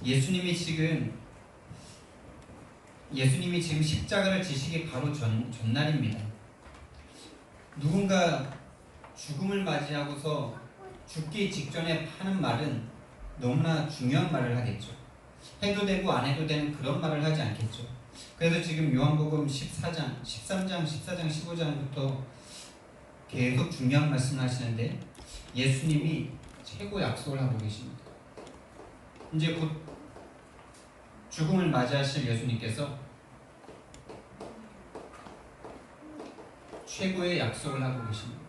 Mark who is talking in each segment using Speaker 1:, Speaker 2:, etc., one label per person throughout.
Speaker 1: 예수님이 지금 십자가를 지시기 바로 전날입니다. 누군가 죽음을 맞이하고서 죽기 직전에 하는 말은 너무나 중요한 말을 하겠죠. 해도 되고 안 해도 되는 그런 말을 하지 않겠죠. 그래서 지금 요한복음 14장, 13장, 14장, 15장부터 계속 중요한 말씀을 하시는데 예수님이 최고 약속을 하고 계십니다. 이제 곧 죽음을 맞이하실 예수님께서 최고의 약속을 하고 계십니다.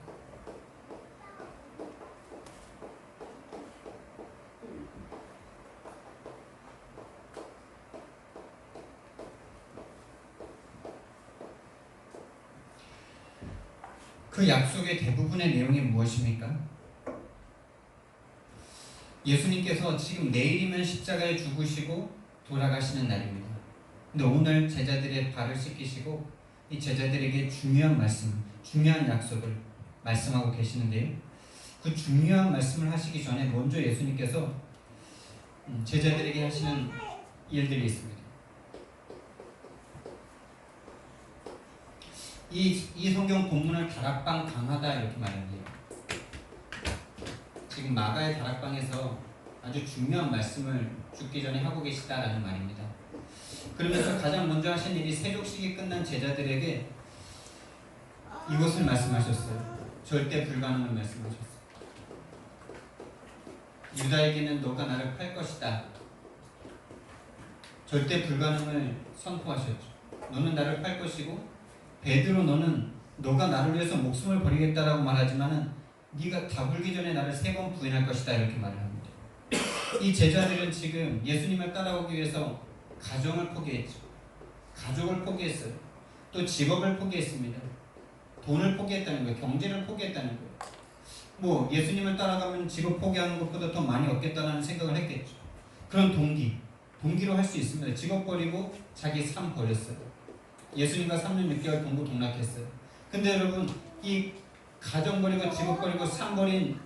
Speaker 1: 그 약속의 대부분의 내용이 무엇입니까? 예수님께서 지금 내일이면 십자가에 죽으시고 돌아가시는 날입니다. 근데 오늘 제자들의 발을 씻기시고 이 제자들에게 중요한 말씀, 중요한 약속을 말씀하고 계시는데요. 그 중요한 말씀을 하시기 전에 먼저 예수님께서 제자들에게 하시는 일들이 있습니다. 이 성경 본문을 다락방 강하다 이렇게 말합니다. 지금 마가의 다락방에서 아주 중요한 말씀을 죽기 전에 하고 계시다라는 말입니다. 그러면서 가장 먼저 하신 일이 세족식이 끝난 제자들에게 이것을 말씀하셨어요. 절대 불가능을 말씀하셨어요. 유다에게는 너가 나를 팔 것이다. 절대 불가능을 선포하셨죠. 너는 나를 팔 것이고 베드로 너가 나를 위해서 목숨을 버리겠다라고 말하지만은 네가 다 불기 전에 나를 3번 부인할 것이다 이렇게 말을 합니다. 이 제자들은 지금 예수님을 따라오기 위해서 가정을 포기했죠. 가족을 포기했어요. 또 직업을 포기했습니다. 돈을 포기했다는 거예요. 경제를 포기했다는 거예요. 뭐 예수님을 따라가면 직업 포기하는 것보다 더 많이 얻겠다는 생각을 했겠죠. 그런 동기로 할 수 있습니다. 직업 버리고 자기 삶 버렸어요. 예수님과 3년 6개월 동고 동락했어요. 근데 여러분 이 가정 버리고 직업 버리고 삶 버린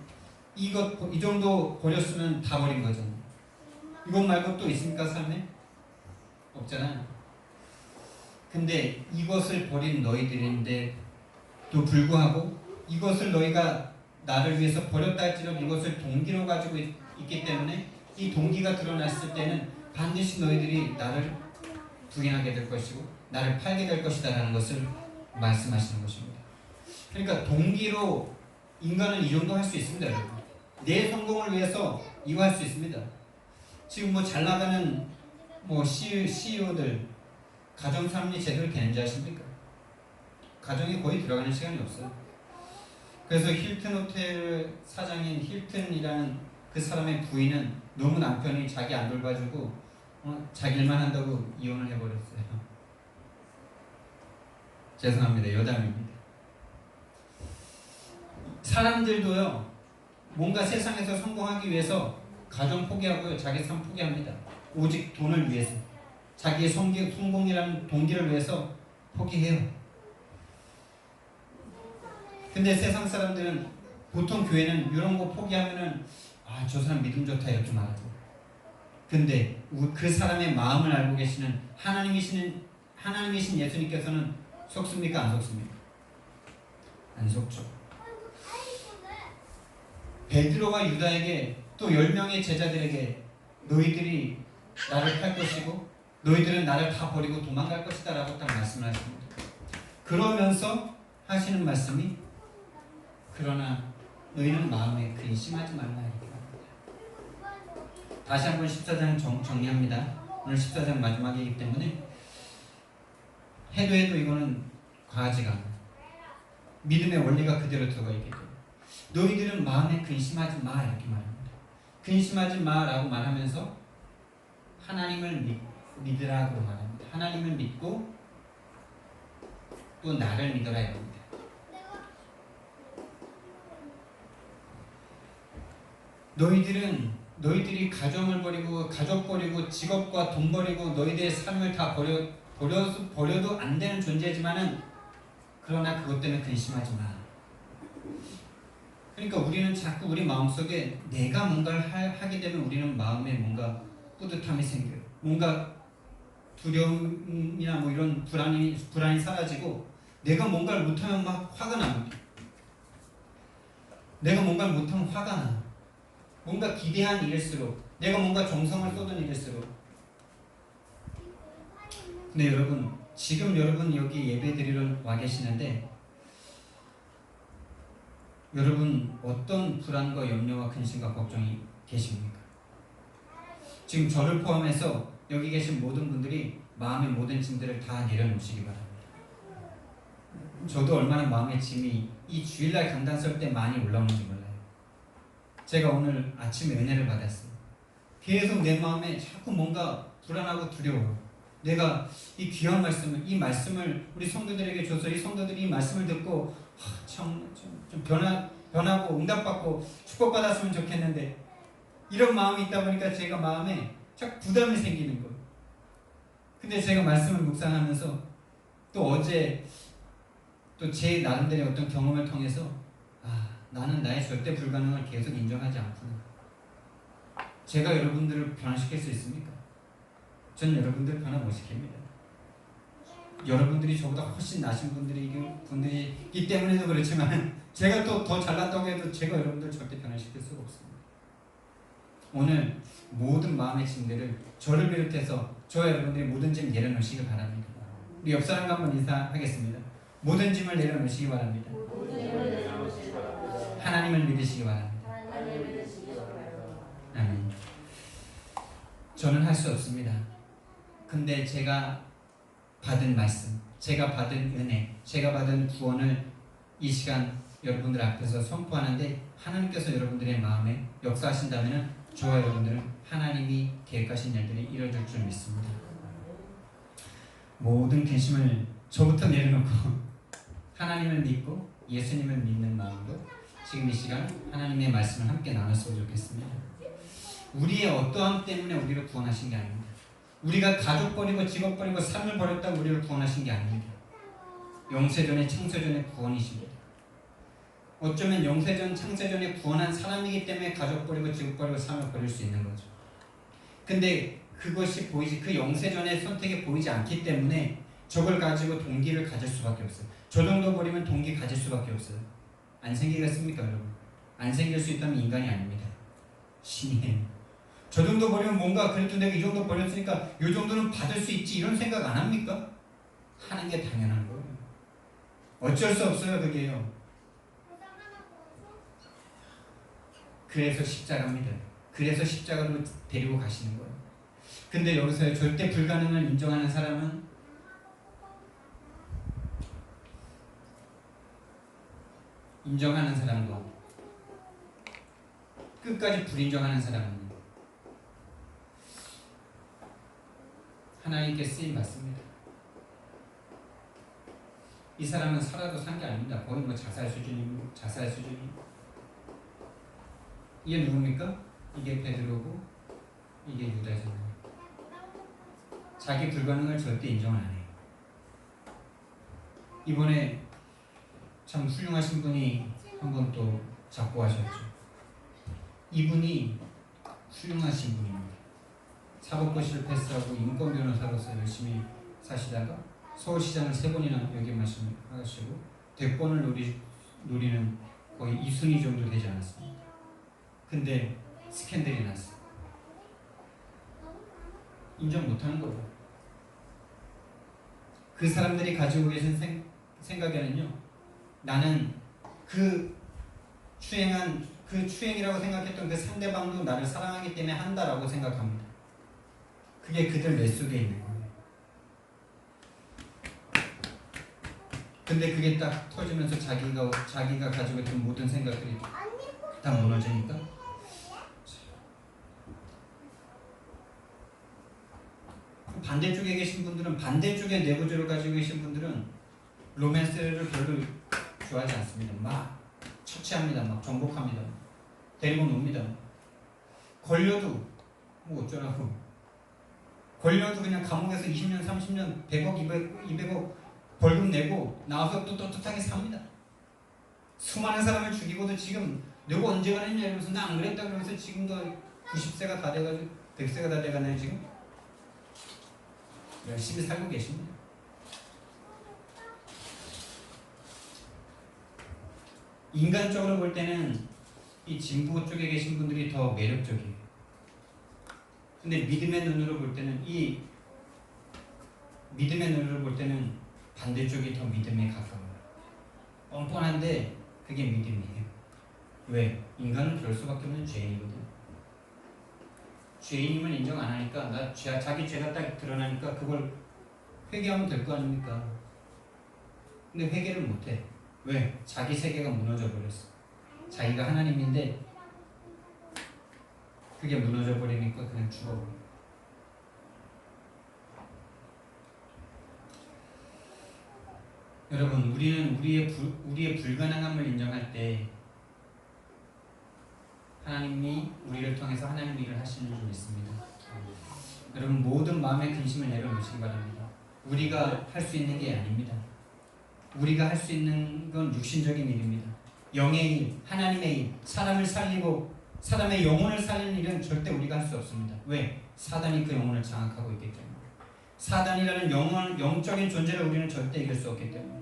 Speaker 1: 이 정도 버렸으면 다 버린 거잖아요. 이것 말고 또 있습니까 삶에? 없잖아요. 근데 이것을 버린 너희들인데 또 불구하고 이것을 너희가 나를 위해서 버렸다 할지라도 이것을 동기로 가지고 있기 때문에 이 동기가 드러났을 때는 반드시 너희들이 나를 부인하게 될 것이고 나를 팔게 될 것이다 라는 것을 말씀하시는 것입니다. 그러니까 동기로 인간은 이 정도 할 수 있습니다. 여러분. 내 성공을 위해서 이거 할 수 있습니다. 지금 뭐 잘 나가는 뭐 CEO들 가정 삶이 제대로 되는지 아십니까? 가정에 거의 들어가는 시간이 없어요. 그래서 힐튼 호텔 사장인 힐튼이라는 그 사람의 부인은 너무 남편이 자기 안 돌봐주고 자기 일만 한다고 이혼을 해버렸어요. 죄송합니다. 여담입니다. 사람들도요 뭔가 세상에서 성공하기 위해서 가정 포기하고요 자기 삶 포기합니다. 오직 돈을 위해서 자기의 성공이라는 동기를 위해서 포기해요. 근데 세상 사람들은 보통 교회는 이런 거 포기하면은 저 사람 믿음 좋다 이렇게 말하고, 근데 그 사람의 마음을 알고 계시는 하나님이신 예수님께서는 속습니까 안 속습니까? 안 속죠. 베드로와 유다에게 또 10명의 제자들에게 너희들이 나를 팔 것이고 너희들은 나를 다 버리고 도망갈 것이다 라고 딱 말씀을 하십니다. 그러면서 하시는 말씀이 그러나 너희는 마음에 근심하지 말라 이렇게 합니다. 다시 한번 14장 정리합니다. 오늘 14장 마지막이기 때문에 해도 이거는 과하지가 않아요. 믿음의 원리가 그대로 들어가 있기 때문에 너희들은 마음에 근심하지 마 이렇게 말합니다. 근심하지 마라고 말하면서 하나님을 믿으라고 말합니다. 하나님을 믿고 또 나를 믿어라 이겁니다. 너희들이 가정을 버리고 가족 버리고 직업과 돈 버리고 너희들의 삶을 다 버려도 안 되는 존재지만은 그러나 그것 때문에 근심하지 마. 그러니까 우리는 자꾸 우리 마음속에 내가 뭔가를 하게 되면 우리는 마음에 뭔가 뿌듯함이 생겨요. 뭔가 두려움이나 뭐 이런 불안이 사라지고 내가 뭔가를 못하면 막 화가 납니다. 내가 뭔가를 못하면 화가 나요. 뭔가 기대한 일일수록 내가 뭔가 정성을 쏟은 일일수록. 근데 여러분 지금 여러분 여기 예배 드리러 와 계시는데 여러분 어떤 불안과 염려와 근심과 걱정이 계십니까? 지금 저를 포함해서 여기 계신 모든 분들이 마음의 모든 짐들을 다 내려놓으시기 바랍니다. 저도 얼마나 마음의 짐이 이 주일날 강단 설 때 많이 올라오는지 몰라요. 제가 오늘 아침에 은혜를 받았어요. 계속 내 마음에 자꾸 뭔가 불안하고 두려워요. 내가 이 귀한 말씀을, 이 말씀을 우리 성도들에게 줘서 이 성도들이 이 말씀을 듣고 좀 변하고 응답받고 축복받았으면 좋겠는데 이런 마음이 있다 보니까 제가 마음에 자꾸 부담이 생기는 거예요. 근데 제가 말씀을 묵상하면서 또 어제 또 제 나름대로의 어떤 경험을 통해서 나는 나의 절대 불가능을 계속 인정하지 않구나. 제가 여러분들을 변화시킬 수 있습니까? 전 여러분들을 변화 못 시킵니다. 여러분들이 저보다 훨씬 나신 분들이기 때문에도 그렇지만 제가 또 더 잘났다고 해도 제가 여러분들을 절대 변화시킬 수가 없습니다. 오늘 모든 마음의 짐들을 저를 비롯해서 저 여러분들이 모든 짐 내려놓으시기 바랍니다. 우리 옆 사람과 한번 인사하겠습니다. 모든 짐을 내려놓으시기 바랍니다. 하나님을 믿으시기 바랍니다. 아멘. 저는 할 수 없습니다. 근데 제가 받은 말씀, 제가 받은 은혜, 제가 받은 구원을 이 시간 여러분들 앞에서 선포하는데 하나님께서 여러분들의 마음에 역사하신다면 저와 여러분들은 하나님이 계획하신 일들이 이루어질 줄 믿습니다. 모든 근심을 저부터 내려놓고 하나님을 믿고 예수님을 믿는 마음으로 지금 이 시간 하나님의 말씀을 함께 나눴으면 좋겠습니다. 우리의 어떠함 때문에 우리를 구원하신 게 아닙니다. 우리가 가족 버리고 직업 버리고 삶을 버렸다고 우리를 구원하신 게 아닙니다. 영세전에 창세전의 구원이십니다. 어쩌면 영세전 창세전에 구원한 사람이기 때문에 가족 버리고 직업 버리고 삶을 버릴 수 있는 거죠. 근데 그것이 그 영세전의 선택이 보이지 않기 때문에 저걸 가지고 동기를 가질 수밖에 없어요. 저 정도 버리면 동기 가질 수밖에 없어요. 안 생기겠습니까 여러분? 안 생길 수 있다면 인간이 아닙니다. 신이에요. 저 정도 버리면 뭔가 그래도 내가 이 정도 버렸으니까 이 정도는 받을 수 있지 이런 생각 안 합니까? 하는 게 당연한 거예요. 어쩔 수 없어요 그게요. 그래서 십자가입니다. 그래서 십자가로 데리고 가시는 거예요. 근데 여기서 절대 불가능을 인정하는 사람은 인정하는 사람과 끝까지 불인정하는 사람은 하나님께 쓰임 받습니다. 이 사람은 살아도 산 게 아닙니다. 거의 뭐 자살 수준입니다. 자살 수준입니다. 이게 누굽니까? 이게 베드로고 이게 유다잖아요. 자기 불가능을 절대 인정 안 해요. 이번에 참 훌륭하신 분이 한 번 또 작고하셨죠. 이분이 훌륭하신 분입니다. 사법고시를 패스하고 인권 변호사로서 열심히 사시다가 서울시장을 3번이나 역임하시고 대권을 노리는 거의 2순위 정도 되지 않았습니다. 근데 스캔들이 났어요. 인정 못하는 거예요. 그 사람들이 가지고 계신 생각에는요, 나는 그 추행이라고 생각했던 그 상대방도 나를 사랑하기 때문에 한다라고 생각합니다. 그게 그들 뇌 속에 있는 거예요. 근데 그게 딱 터지면서 자기가 가지고 있던 모든 생각들이 다 무너지니까 반대쪽에 계신 분들은, 반대쪽에 뇌구조를 가지고 계신 분들은 로맨스를 별로 좋아하지 않습니다. 막 처치합니다. 막 정복합니다. 데리고 놉니다. 걸려도 뭐 어쩌라고. 걸려도 그냥 감옥에서 20년, 30년, 100억, 200억 벌금 내고 나와서 또 떳떳하게 삽니다. 수많은 사람을 죽이고도 지금 너가 언제 그랬냐 이러면서 나 안 그랬다 그러면서 지금도 90세가 다 돼가지고 100세가 다 돼가나요 지금? 열심히 살고 계십니다. 인간적으로 볼 때는 이 진보 쪽에 계신 분들이 더 매력적이에요. 근데 믿음의 눈으로 볼 때는 반대쪽이 더 믿음에 가까워요. 뻔뻔한데 그게 믿음이에요. 왜? 인간은 그럴 수밖에 없는 죄인이거든. 죄인임을 인정 안 하니까 자기 죄가 딱 드러나니까 그걸 회개하면 될 거 아닙니까? 근데 회개를 못해. 왜? 자기 세계가 무너져 버렸어. 자기가 하나님인데 그게 무너져 버리니까 그냥 죽어버려. 여러분, 우리는 우리의 불가능함을 인정할 때 하나님이 우리를 통해서 하나님 일을 하시는 줄 믿습니다. 여러분, 모든 마음의 근심을 내려놓으시기 바랍니다. 우리가 할 수 있는 게 아닙니다. 우리가 할 수 있는 건 육신적인 일입니다. 영의 일, 하나님의 일, 사람을 살리고 사람의 영혼을 살리는 일은 절대 우리가 할 수 없습니다. 왜? 사단이 그 영혼을 장악하고 있기 때문에. 사단이라는 영적인 존재를 우리는 절대 이길 수 없기 때문에.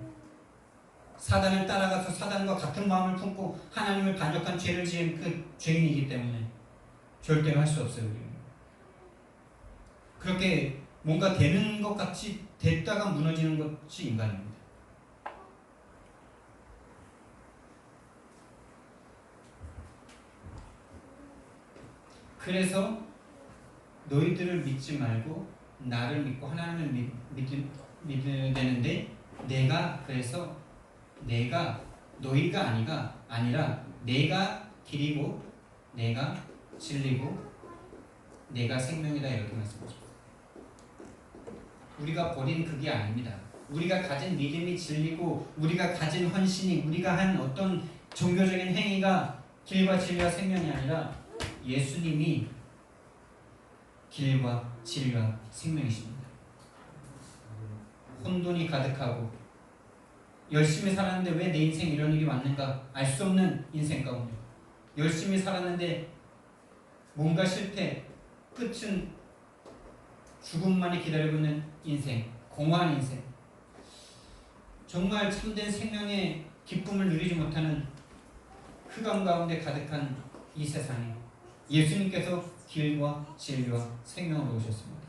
Speaker 1: 사단을 따라가서 사단과 같은 마음을 품고 하나님을 반역한 죄를 지은 그 죄인이기 때문에 절대로 할 수 없어요. 우리는. 그렇게 뭔가 되는 것 같이 됐다가 무너지는 것이 인간입니다. 그래서 너희들을 믿지 말고 나를 믿고 하나님을 믿어야 되는데 내가 너희가 아니라 내가 길이고 내가 진리고 내가 생명이다 이렇게 말씀하십니다. 우리가 버린 그게 아닙니다. 우리가 가진 믿음이 진리고 우리가 가진 헌신이 우리가 한 어떤 종교적인 행위가 길과 진리와 생명이 아니라 예수님이 길과 진리와 생명이십니다. 혼돈이 가득하고 열심히 살았는데 왜 내 인생 이런 일이 왔는가 알 수 없는 인생 가운데 열심히 살았는데 뭔가 실패, 끝은 죽음만이 기다리고 있는 인생, 공허한 인생, 정말 참된 생명의 기쁨을 누리지 못하는 흑암 가운데 가득한 이 세상에 예수님께서 길과 진리와 생명으로 오셨습니다.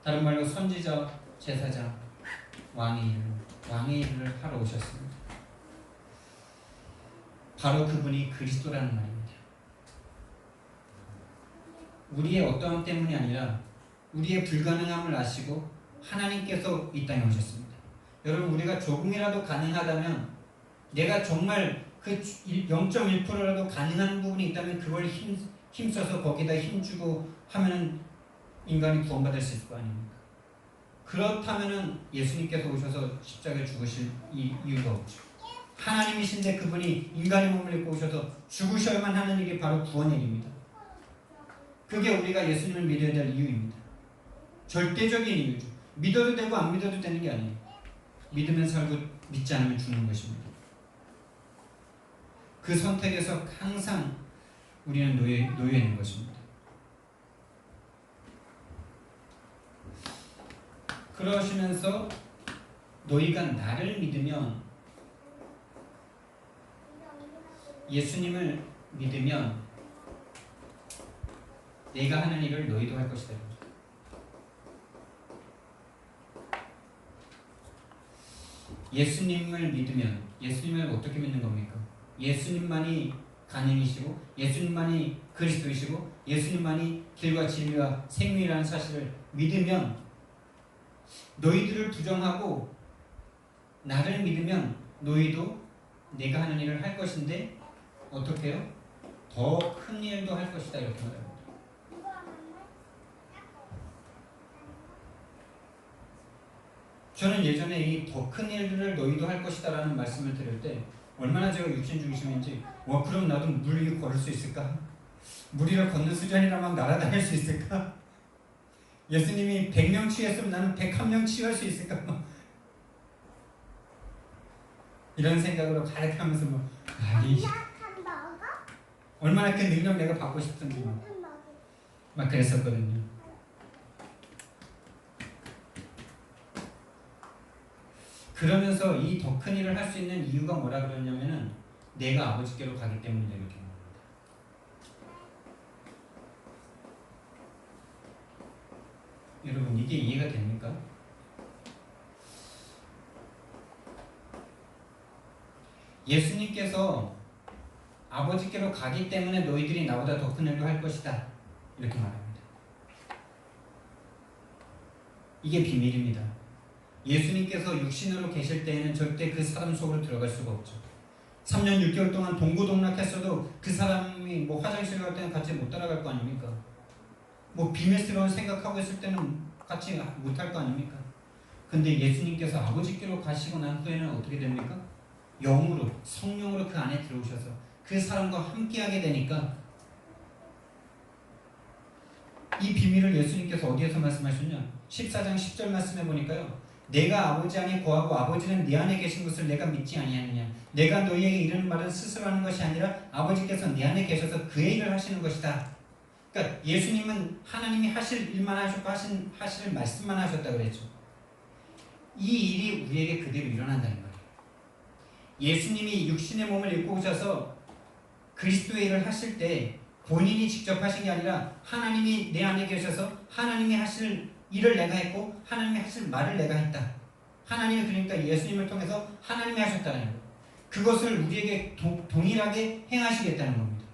Speaker 1: 다른 말로 선지자, 제사장, 왕의 일을 하러 오셨습니다. 바로 그분이 그리스도라는 말입니다. 우리의 어떠함 때문이 아니라 우리의 불가능함을 아시고 하나님께서 이 땅에 오셨습니다. 여러분, 우리가 조금이라도 가능하다면 내가 정말 그 0.1%라도 가능한 부분이 있다면 그걸 힘써서 거기다 힘주고 하면은 인간이 구원받을 수 있을 거 아닙니까? 그렇다면은 예수님께서 오셔서 십자가에 죽으실 이유가 없죠. 하나님이신데 그분이 인간의 몸을 입고 오셔서 죽으셔야만 하는 일이 바로 구원의 일입니다. 그게 우리가 예수님을 믿어야 될 이유입니다. 절대적인 이유죠. 믿어도 되고 안 믿어도 되는 게 아니에요. 믿으면 살고 믿지 않으면 죽는 것입니다. 그 선택에서 항상 우리는 놓여 있는 것입니다. 그러시면서 너희가 나를 믿으면 예수님을 믿으면 내가 하는 일을 너희도 할 것이다. 예수님을 믿으면 예수님을 어떻게 믿는 겁니까? 예수님만이 가능이시고 예수님만이 그리스도이시고 예수님만이 길과 진리와 생명이라는 사실을 믿으면 너희들을 부정하고 나를 믿으면 너희도 내가 하는 일을 할 것인데 어떻게 해요? 더 큰 일도 할 것이다 이렇게 말합니다. 저는 예전에 이 더 큰 일들을 너희도 할 것이다 라는 말씀을 드릴 때 얼마나 제가 육신 중심인지 그럼 나도 물 위에 걸을 수 있을까? 물 위를 걷는 수준이라면 날아다닐 수 있을까? 예수님이 100명 치유했으면 나는 101명 치유할 수 있을까? 이런 생각으로 가득하면서 얼마나 그 능력 내가 받고 싶은지 막 그랬었거든요. 그러면서 이 더 큰 일을 할 수 있는 이유가 뭐라 그러냐면은 내가 아버지께로 가기 때문이다 이렇게 말합니다. 여러분 이게 이해가 됩니까? 예수님께서 아버지께로 가기 때문에 너희들이 나보다 더 큰 일을 할 것이다 이렇게 말합니다. 이게 비밀입니다. 예수님께서 육신으로 계실 때에는 절대 그 사람 속으로 들어갈 수가 없죠. 3년 6개월 동안 동고동락했어도 그 사람이 뭐 화장실 갈 때는 같이 못 따라갈 거 아닙니까? 뭐 비밀스러운 생각하고 있을 때는 같이 못할 거 아닙니까? 근데 예수님께서 아버지께로 가시고 난 후에는 어떻게 됩니까? 영으로, 성령으로 그 안에 들어오셔서 그 사람과 함께하게 되니까 이 비밀을 예수님께서 어디에서 말씀하셨냐? 14장 10절 말씀해 보니까요. 내가 아버지 안에 거하고 아버지는 내 안에 계신 것을 내가 믿지 아니하느냐. 내가 너희에게 이르는 말은 스스로 하는 것이 아니라 아버지께서 내 안에 계셔서 그의 일을 하시는 것이다. 그러니까 예수님은 하나님이 하실 일만 하셨고 하실 말씀만 하셨다 그랬죠. 이 일이 우리에게 그대로 일어난다는 거예요. 예수님이 육신의 몸을 입고 오셔서 그리스도의 일을 하실 때 본인이 직접 하신 게 아니라 하나님이 내 안에 계셔서 하나님이 하실 일을 내가 했고 하나님이 하실 말을 내가 했다. 하나님이 그러니까 예수님을 통해서 하나님이 하셨다는 거예요. 그것을 우리에게 동일하게 행하시겠다는 겁니다.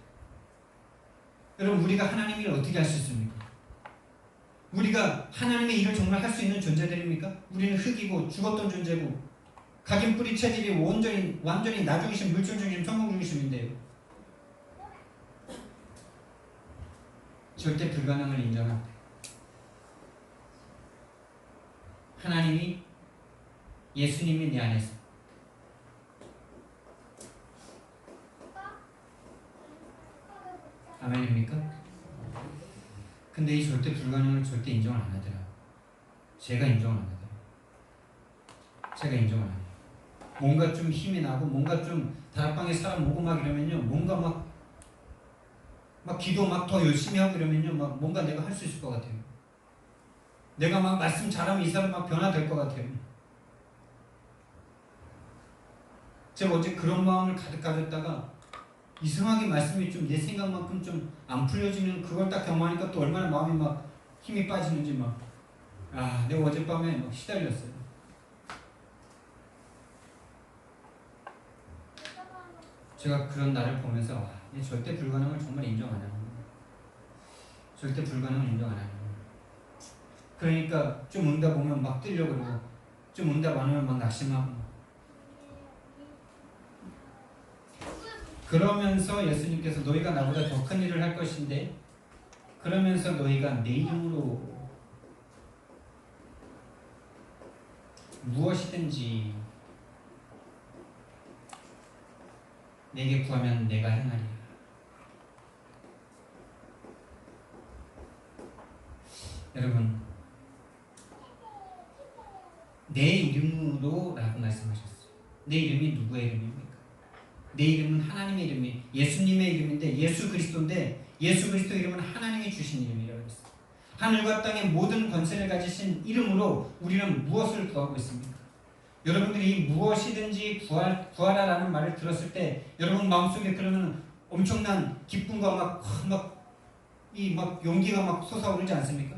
Speaker 1: 여러분 우리가 하나님 일을 어떻게 할 수 있습니까? 우리가 하나님의 일을 정말 할 수 있는 존재들입니까? 우리는 흙이고 죽었던 존재고 각인 뿌리 체질이 완전히 나중이신 물질 중이신 천국 중이심인데요. 절대 불가능을 인정합니다. 하나님이 예수님이 내 안에서 아멘입니까? 근데 이 절대 불가능을 절대 인정을 안 하더라. 제가 인정을 안 하더라. 제가 인정을 안 해요. 뭔가 좀 힘이 나고 뭔가 좀 다락방에 사람 오고 막 이러면요 뭔가 막 기도 막 더 열심히 하고 이러면요 막 뭔가 내가 할 수 있을 것 같아요. 내가 막 말씀 잘하면 이 사람 막 변화될 것 같아요. 제가 어제 그런 마음을 가득 가졌다가 이상하게 말씀이 좀 내 생각만큼 좀 안 풀려지는 그걸 딱 경험하니까 또 얼마나 마음이 막 힘이 빠지는지 내가 어젯밤에 막 시달렸어요. 제가 그런 나를 보면서 절대 불가능을 정말 인정 안 하는 거예요. 절대 불가능을 인정 안 하는 거예요. 그러니까 좀 응답 오면 막 뛰려고 그러고 좀 응답 안 오면 막 낙심하고 그러면서 예수님께서 너희가 나보다 더 큰 일을 할 것인데 그러면서 너희가 내 이름으로 무엇이든지 내게 구하면 내가 행하리라. 여러분 내 이름으로 라고 말씀하셨어요. 내 이름이 누구의 이름입니까? 내 이름은 하나님의 이름이 예수님의 이름인데 예수 그리스도인데 예수 그리스도 이름은 하나님이 주신 이름이라고 했어요. 하늘과 땅의 모든 권세를 가지신 이름으로 우리는 무엇을 구하고 있습니까? 여러분들이 이 무엇이든지 구하라라는 말을 들었을 때 여러분 마음속에 그러면 엄청난 기쁨과 막 용기가 막 솟아오르지 않습니까?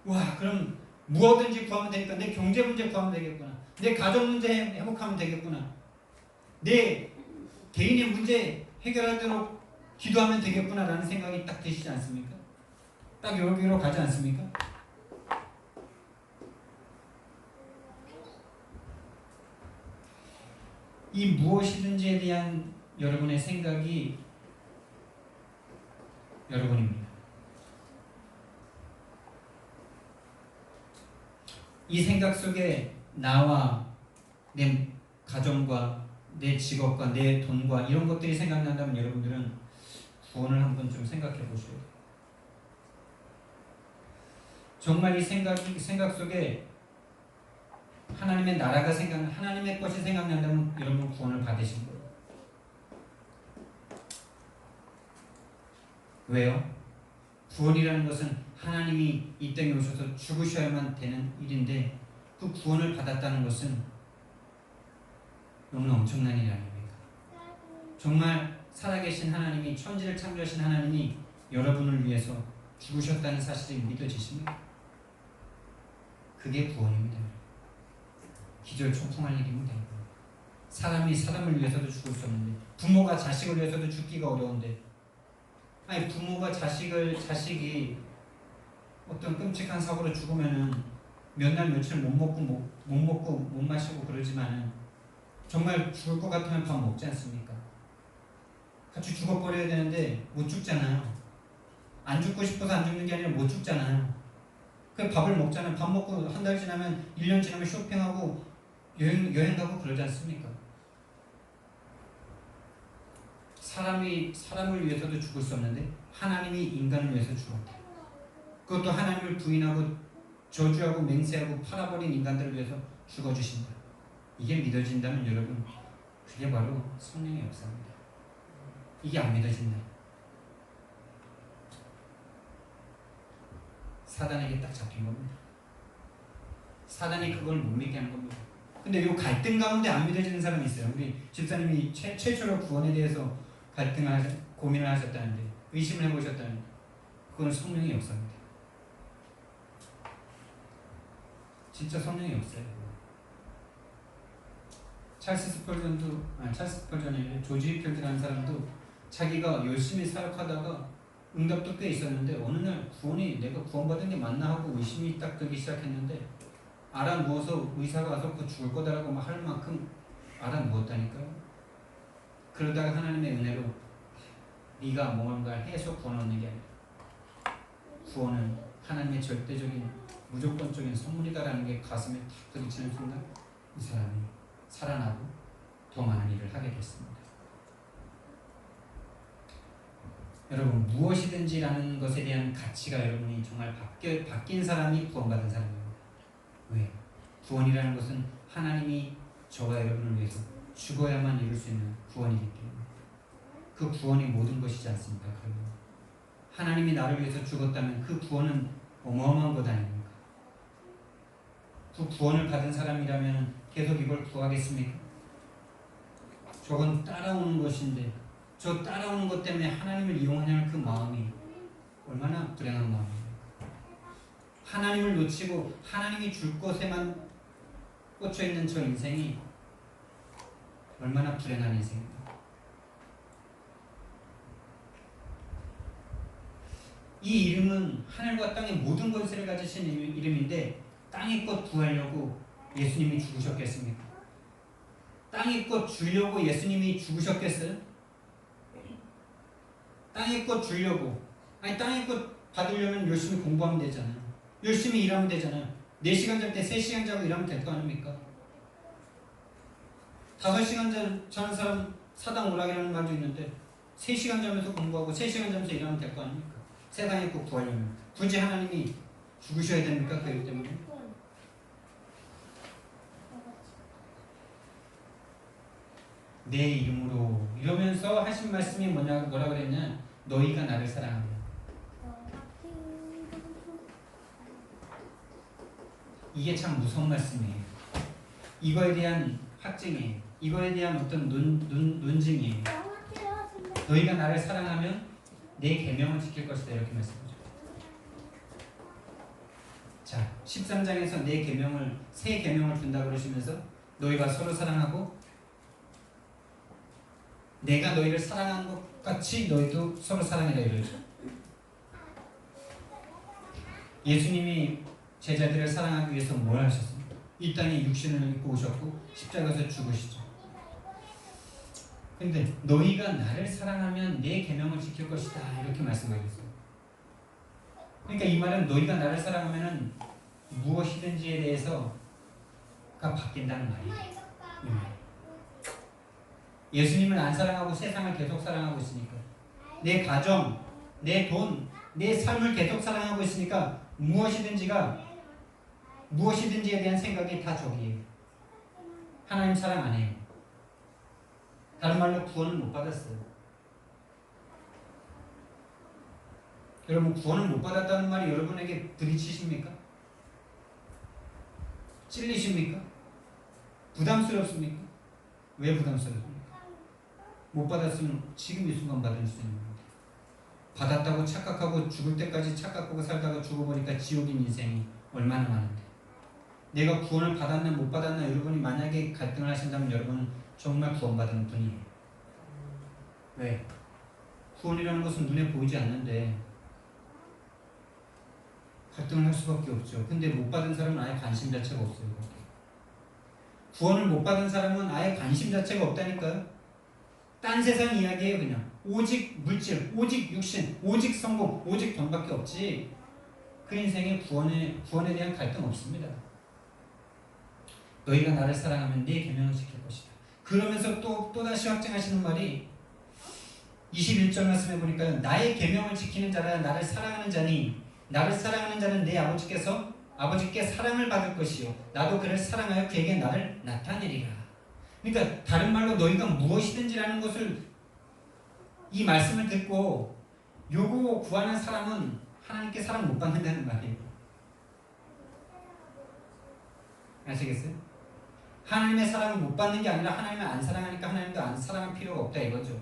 Speaker 1: 와 그럼 무엇든지 구하면 되니까 내 경제 문제 구하면 되겠구나. 내 가정 문제 회복하면 되겠구나. 내 개인의 문제 해결하도록 기도하면 되겠구나라는 생각이 딱 드시지 않습니까? 딱 여기로 가지 않습니까? 이 무엇이든지에 대한 여러분의 생각이 여러분입니다. 이 생각 속에 나와 내 가정과 내 직업과 내 돈과 이런 것들이 생각난다면 여러분들은 구원을 한번 좀 생각해 보셔야 돼요. 정말 이 생각 속에 하나님의 나라가 하나님의 것이 생각난다면 여러분 구원을 받으신 거예요. 왜요? 구원이라는 것은 하나님이 이 땅에 오셔서 죽으셔야만 되는 일인데 그 구원을 받았다는 것은 너무나 엄청난 일 아닙니까? 정말 살아계신 하나님이, 천지를 창조하신 하나님이 여러분을 위해서 죽으셨다는 사실이 믿어지십니까? 그게 구원입니다. 기절초풍할 일입니다. 사람이 사람을 위해서도 죽을 수 없는데, 부모가 자식을 위해서도 죽기가 어려운데, 아니 부모가 자식이 어떤 끔찍한 사고로 죽으면은 몇 날 며칠 못 먹고 못 마시고 그러지만은 정말 죽을 것 같으면 밥 먹지 않습니까? 같이 죽어버려야 되는데 못 죽잖아요. 안 죽고 싶어서 안 죽는 게 아니라 못 죽잖아요. 그 밥을 먹잖아요. 밥 먹고 한 달 지나면 1년 지나면 쇼핑하고 여행 가고 그러지 않습니까? 사람이 사람을 위해서도 죽을 수 없는데 하나님이 인간을 위해서 죽었다. 그것도 하나님을 부인하고 저주하고 맹세하고 팔아버린 인간들을 위해서 죽어주신다. 이게 믿어진다면 여러분, 그게 바로 성령의 역사입니다. 이게 안 믿어진다. 사단에게 딱 잡힌 겁니다. 사단이 그걸 못 믿게 하는 겁니다. 근데 이 갈등 가운데 안 믿어지는 사람이 있어요. 우리 집사님이 최초로 구원에 대해서 고민을 하셨다는데, 의심을 해보셨다는데, 그건 성령의 역사입니다. 진짜 성령의 역사예요. 찰스 스펄전이 조지 필드라는 사람도 자기가 열심히 사역하다가 응답도 꽤 있었는데 어느 날 내가 구원받은 게 맞나 하고 의심이 딱 들기 시작했는데 알아누워서 의사가 와서 그 죽을 거다라고 할 만큼 알아누웠다니까요. 그러다가 하나님의 은혜로 네가 뭔가를 해서 구원 얻는 게 아니라 구원은 하나님의 절대적인 무조건적인 선물이다라는 게 가슴에 탁 들이치는 순간 이 사람이 살아나고 더 많은 일을 하게 됐습니다. 여러분, 무엇이든지라는 것에 대한 가치가 여러분이 정말 바뀐 사람이 구원받은 사람입니다. 왜? 구원이라는 것은 하나님이 저와 여러분을 위해서 죽어야만 이룰 수 있는 구원이기 때문에 그 구원이 모든 것이지 않습니까? 그러면 하나님이 나를 위해서 죽었다면 그 구원은 어마어마한 것 아닙니까? 그 구원을 받은 사람이라면 계속 이걸 구하겠습니까? 저건 따라오는 것인데 저 따라오는 것 때문에 하나님을 이용하냐는 그 마음이 얼마나 불행한 마음입니까? 하나님을 놓치고 하나님이 줄 것에만 꽂혀있는 저 인생이 얼마나 불행한 인생입니까? 이 이름은 하늘과 땅의 모든 권세를 가지신 이름인데 땅의 것 구하려고 예수님이 죽으셨겠습니까? 땅의 것 주려고 예수님이 죽으셨겠어요? 땅의 것 주려고. 아니 땅의 것 받으려면 열심히 공부하면 되잖아요. 열심히 일하면 되잖아요. 4시간 잘 때 3시간 자고 일하면 될 거 아닙니까? 5시간 자는 사람 사당 오락이라는 말도 있는데 3시간 자면서 공부하고 3시간 자면서 일하면 될 거 아닙니까? 세상의 것 구하려면 굳이 하나님이 죽으셔야 됩니까? 그 일 때문에? 내 이름으로 이러면서 하신 말씀이 뭐라 그랬냐? 너희가 나를 사랑하면. 이게 참 무서운 말씀이에요. 이거에 대한 확증이에요. 이거에 대한 어떤 논증이에요. 너희가 나를 사랑하면 내 계명을 지킬 것이다 이렇게 말씀하죠. 자, 13장에서 내 계명을 새 계명을 준다 그러시면서 너희가 서로 사랑하고 내가 너희를 사랑한 것 같이 너희도 서로 사랑해라 이러죠. 예수님이 제자들을 사랑하기 위해서 뭘 하셨습니까? 이 땅에 육신을 입고 오셨고 십자가에서 죽으시죠. 근데 너희가 나를 사랑하면 내 계명을 지킬 것이다 이렇게 말씀하셨어요. 그러니까 이 말은 너희가 나를 사랑하면 무엇이든지에 대해서가 바뀐다는 말이에요. 예수님을 안 사랑하고 세상을 계속 사랑하고 있으니까 내 가정, 내 돈, 내 삶을 계속 사랑하고 있으니까 무엇이든지에 대한 생각이 다 저기예요. 하나님 사랑 안 해요. 다른 말로 구원을 못 받았어요. 여러분 구원을 못 받았다는 말이 여러분에게 부딪히십니까? 찔리십니까? 부담스럽습니까? 왜 부담스럽습니까? 못 받았으면 지금 이 순간 받을 수 있는 겁니다. 받았다고 착각하고 죽을 때까지 착각하고 살다가 죽어보니까 지옥인 인생이 얼마나 많은데, 내가 구원을 받았나 못 받았나 여러분이 만약에 갈등을 하신다면 여러분은 정말 구원받은 분이에요. 왜? 구원이라는 것은 눈에 보이지 않는데 갈등을 할 수밖에 없죠. 근데 못 받은 사람은 아예 관심 자체가 없어요. 구원을 못 받은 사람은 아예 관심 자체가 없다니까요. 딴 세상 이야기예요. 그냥 오직 물질, 오직 육신, 오직 성공, 오직 돈밖에 없지 그 인생에 구원에 대한 갈등 없습니다. 너희가 나를 사랑하면 네 계명을 지킬 것이다. 그러면서 또다시 확증하시는 말이 21절 말씀해 보니까요. 나의 계명을 지키는 자라 나를 사랑하는 자니 나를 사랑하는 자는 내 아버지께 사랑을 받을 것이요 나도 그를 사랑하여 그에게 나를 나타내리라. 그러니까 다른 말로 너희가 무엇이든지라는 것을 이 말씀을 듣고 요거 구하는 사람은 하나님께 사랑 못 받는다는 말이에요. 아시겠어요? 하나님의 사랑을 못 받는 게 아니라 하나님을 안 사랑하니까 하나님도 안 사랑할 필요가 없다 이거죠.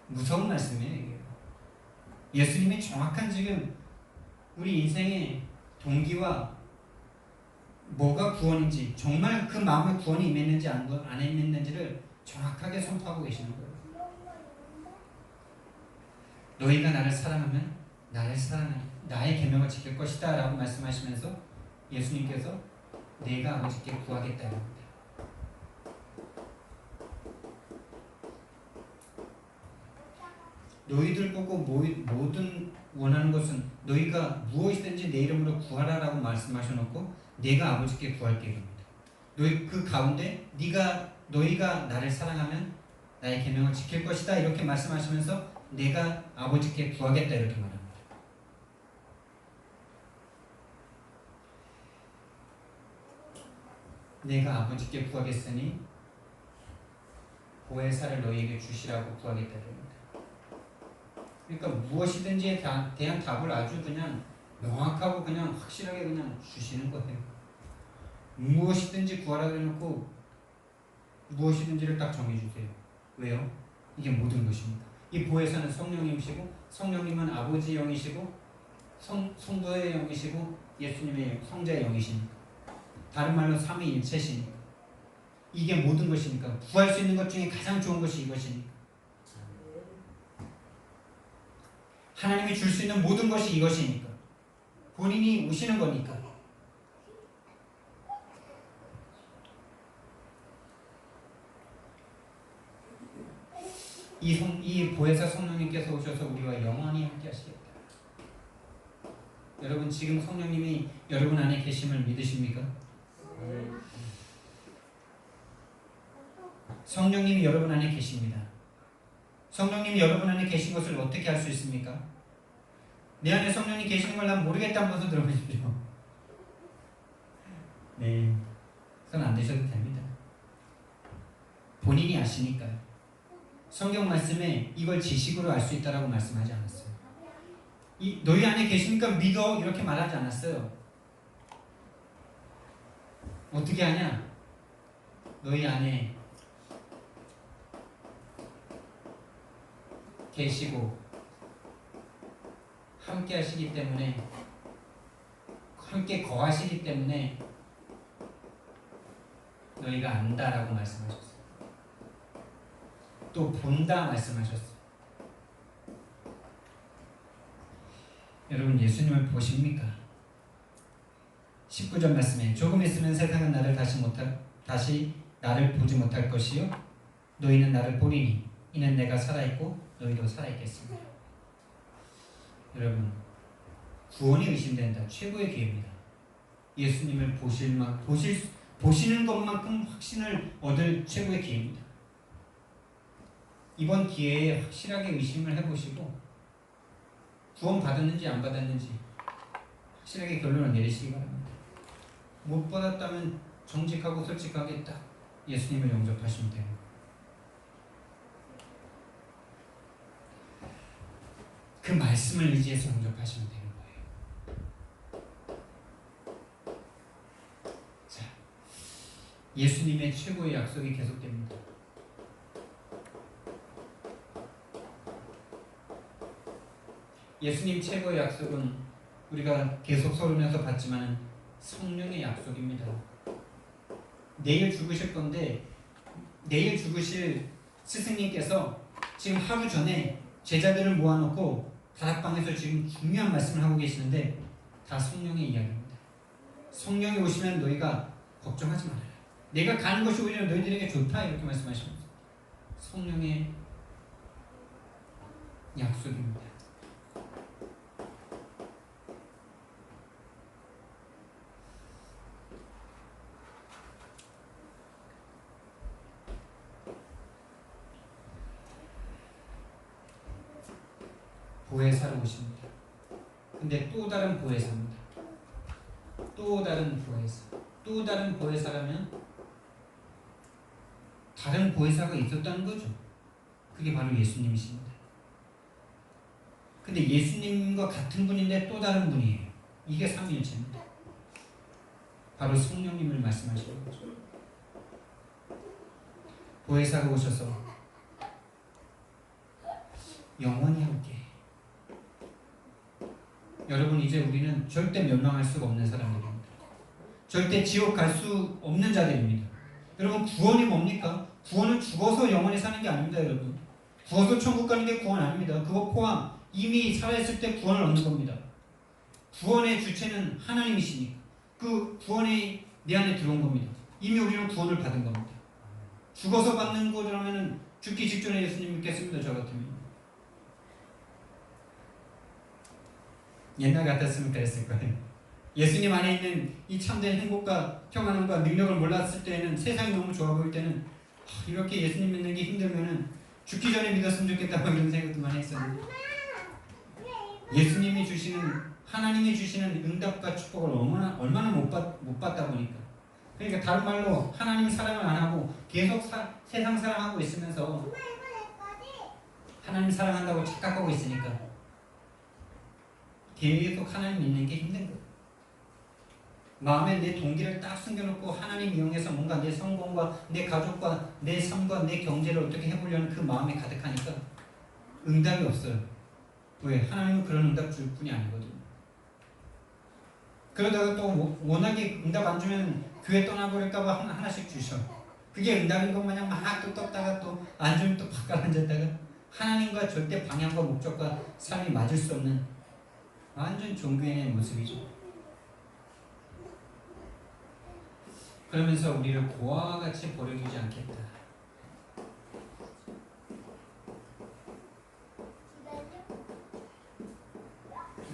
Speaker 1: 무서운 말씀이에요 이게. 예수님이 정확한 지금 우리 인생의 동기와 뭐가 구원인지 정말 그 마음에 구원이 임했는지 안 임했는지를 정확하게 선포하고 계시는 거예요. 너희가 나를 사랑하면 나의 계명을 지킬 것이다 라고 말씀하시면서 예수님께서 내가 아버지께 구하겠다 합니다. 너희들 보고 모든 원하는 것은 너희가 무엇이든지 내 이름으로 구하라라고 말씀하셔놓고 내가 아버지께 구할게 이럽니다. 너희 그 가운데 너희가 나를 사랑하면 나의 계명을 지킬 것이다 이렇게 말씀하시면서 내가 아버지께 구하겠다 이렇게 말합니다. 내가 아버지께 구하겠으니 보혜사를 너희에게 주시라고 구하겠다 이럽니다. 그러니까 무엇이든지에 대한 답을 아주 그냥 명확하고 그냥 확실하게 그냥 주시는 거예요. 무엇이든지 구하라 그래놓고 무엇이든지를 딱 정해주세요. 왜요? 이게 모든 것입니다. 이 보혜사는 성령님이시고 성령님은 아버지의 영이시고 성도의 영이시고 예수님의 성자의 영이시니까 다른 말로 삼위일체시니까 이게 모든 것이니까 구할 수 있는 것 중에 가장 좋은 것이 이것이니까 하나님이 줄 수 있는 모든 것이 이것이니까 본인이 오시는 거니까 이 보혜사 성령님께서 오셔서 우리와 영원히 함께 하시겠다. 여러분 지금 성령님이 여러분 안에 계심을 믿으십니까? 성령님이 여러분 안에 계십니다. 성령님이 여러분 안에 계신 것을 어떻게 알 수 있습니까? 내 안에 성령이 계시는 걸 난 모르겠다 한번 들어보십시오. 네, 손 안 드셔도 됩니다. 본인이 아시니까요. 성경 말씀에 이걸 지식으로 알 수 있다라고 말씀하지 않았어요. 너희 안에 계시니까 믿어 이렇게 말하지 않았어요. 어떻게 하냐? 너희 안에 계시고 함께 하시기 때문에 함께 거하시기 때문에 너희가 안다라고 말씀하셨어요. 또 본다 말씀하셨어요. 여러분 예수님을 보십니까? 19절 말씀에 조금 있으면 세상은 나를 다시 나를 보지 못할 것이요 너희는 나를 보리니 이는 내가 살아있고 너희도 살아있겠습니다. 여러분 구원이 의심된다. 최고의 기회입니다. 예수님을 보시는 것만큼 확신을 얻을 최고의 기회입니다. 이번 기회에 확실하게 의심을 해보시고 구원 받았는지 안 받았는지 확실하게 결론을 내리시기 바랍니다. 못 받았다면 정직하고 솔직하게 딱 예수님을 영접하시면 됩니다. 그 말씀을 의지해서 영접하시면 되는 거예요. 자, 예수님의 최고의 약속이 계속됩니다. 예수님 최고의 약속은 우리가 계속 서론에서 봤지만 성령의 약속입니다. 내일 죽으실 건데 내일 죽으실 스승님께서 지금 하루 전에 제자들을 모아놓고 다락방에서 지금 중요한 말씀을 하고 계시는데 다 성령의 이야기입니다. 성령이 오시면 너희가 걱정하지 말아라. 내가 가는 것이 오히려 너희들에게 좋다 이렇게 말씀하십니다. 성령의 약속입니다. 보혜사로 오십니다. 근데 또 다른 보혜사입니다. 또 다른 보혜사. 또 다른 보혜사라면 다른 보혜사가 있었다는 거죠. 그게 바로 예수님이십니다. 근데 예수님과 같은 분인데 또 다른 분이에요. 이게 삼위일체입니다. 바로 성령님을 말씀하시는 거죠. 보혜사가 오셔서 영원히 함께. 여러분 이제 우리는 절대 멸망할 수가 없는 사람들입니다. 절대 지옥 갈 수 없는 자들입니다. 여러분 구원이 뭡니까? 구원은 죽어서 영원히 사는 게 아닙니다. 여러분 죽어서 천국 가는 게 구원 아닙니다. 그거 포함 이미 살아있을 때 구원을 얻는 겁니다. 구원의 주체는 하나님이시니까 그 구원이 내 안에 들어온 겁니다. 이미 우리는 구원을 받은 겁니다. 죽어서 받는 거라면 죽기 직전에 예수님 믿겠습니다. 저 같으면 옛날 같았으면 그랬을 거예요. 예수님 안에 있는 이 참된 행복과 평안함과 능력을 몰랐을 때는 세상이 너무 좋아 보일 때는 이렇게 예수님 믿는 게 힘들면은 죽기 전에 믿었으면 좋겠다 이런 생각도 많이 했었는데 예수님이 주시는 하나님이 주시는 응답과 축복을 얼마나 못 받다 보니까 그러니까 다른 말로 하나님 사랑을 안 하고 계속 세상 사랑하고 있으면서 하나님 사랑한다고 착각하고 있으니까 계속 하나님 믿는 게 힘든 거예요. 마음에 내 동기를 딱 숨겨놓고 하나님 이용해서 뭔가 내 성공과 내 가족과 내 삶과 내 경제를 어떻게 해보려는 그 마음이 가득하니까 응답이 없어요. 왜? 하나님은 그런 응답 줄 분이 아니거든요. 그러다가 또 워낙에 응답 안 주면 교회 떠나버릴까봐 하나씩 주셔. 그게 응답인 것 마냥 막 또 떴다가 또 안 주면 또 바깥 앉았다가 하나님과 절대 방향과 목적과 삶이 맞을 수 없는 완전 종교인의 모습이죠. 그러면서 우리를 고아와 같이 버려두지 않겠다.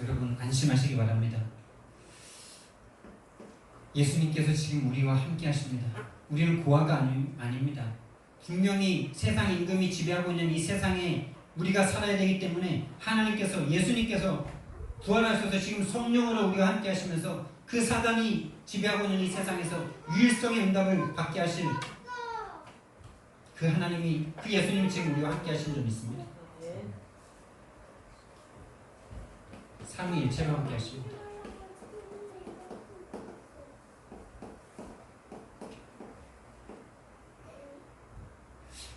Speaker 1: 여러분 안심하시기 바랍니다. 예수님께서 지금 우리와 함께 하십니다. 우리는 고아가 아닙니다. 분명히 세상 임금이 지배하고 있는 이 세상에 우리가 살아야 되기 때문에 하나님께서 예수님께서 부활하셔서 지금 성령으로 우리와 함께 하시면서 그 사단이 지배하고 있는 이 세상에서 유일성의 응답을 받게 하실 그 하나님이 그 예수님이 지금 우리와 함께 하신 줄 믿습니다. 삼위일체로 함께 하십니다.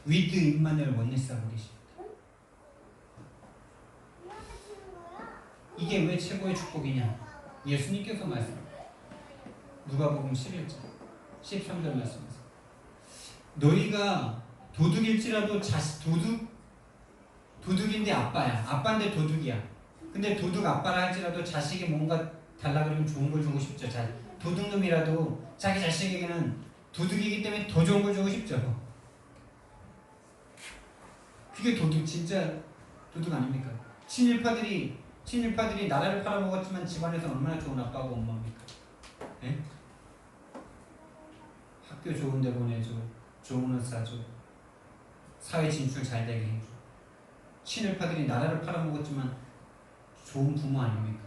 Speaker 1: 위드 임마누엘 원네스하고 계십니다. 이게 왜 최고의 축복이냐? 예수님께서 말씀합니다. 누가복음 11장 13절 말씀에서 너희가 도둑일지라도 도둑인데 아빠야. 아빠인데 도둑이야. 근데 도둑 아빠라 할지라도 자식이 뭔가 달라 그러면 좋은 걸 주고 싶죠. 도둑놈이라도 자기 자식에게는 도둑이기 때문에 더 좋은 걸 주고 싶죠. 그게 진짜 도둑 아닙니까? 친일파들이 나라를 팔아먹었지만 집안에서 얼마나 좋은 아빠고 엄마입니까? 예? 학교 좋은 데 보내줘, 좋은 옷 사줘, 사회 진출 잘 되게 해줘. 친일파들이 나라를 팔아먹었지만 좋은 부모 아닙니까?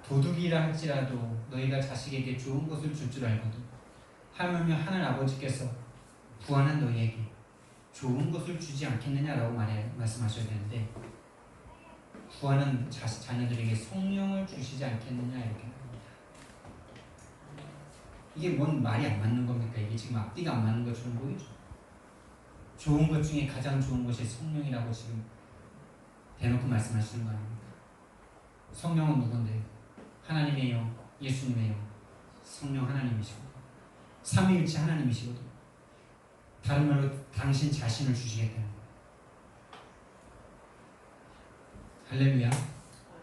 Speaker 1: 도둑이라 할지라도 너희가 자식에게 좋은 것을 줄 알거든. 하물며 하늘 아버지께서 구하는 너희에게 좋은 것을 주지 않겠느냐라고 말씀하셔야 되는데 구하는 자녀들에게 성령을 주시지 않겠느냐 이렇게 말합니다. 이게 뭔 말이 안 맞는 겁니까? 이게 지금 앞뒤가 안 맞는 것처럼 보이죠. 좋은 것 중에 가장 좋은 것이 성령이라고 지금 대놓고 말씀하시는 거 아닙니까? 성령은 누군데? 하나님이에요? 예수님이에요? 성령 하나님이시고 삼위일체 하나님이시거든. 다른 말로 당신 자신을 주시겠다는 거예요. 할렐루야.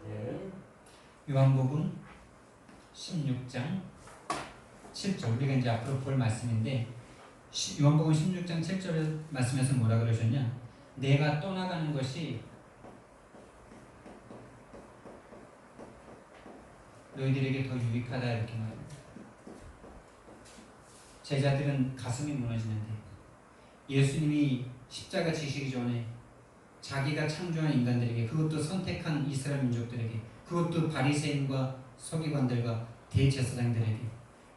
Speaker 2: 네.
Speaker 1: 요한복음 16장 7절 우리가 이제 앞으로 볼 말씀인데 요한복음 16장 7절 말씀에서 뭐라 그러셨냐? 내가 떠나가는 것이 너희들에게 더 유익하다 이렇게 말합니다. 제자들은 가슴이 무너지는데 예수님이 십자가 지시기 전에 자기가 창조한 인간들에게 그것도 선택한 이스라엘 민족들에게 그것도 바리새인과 서기관들과 대제사장들에게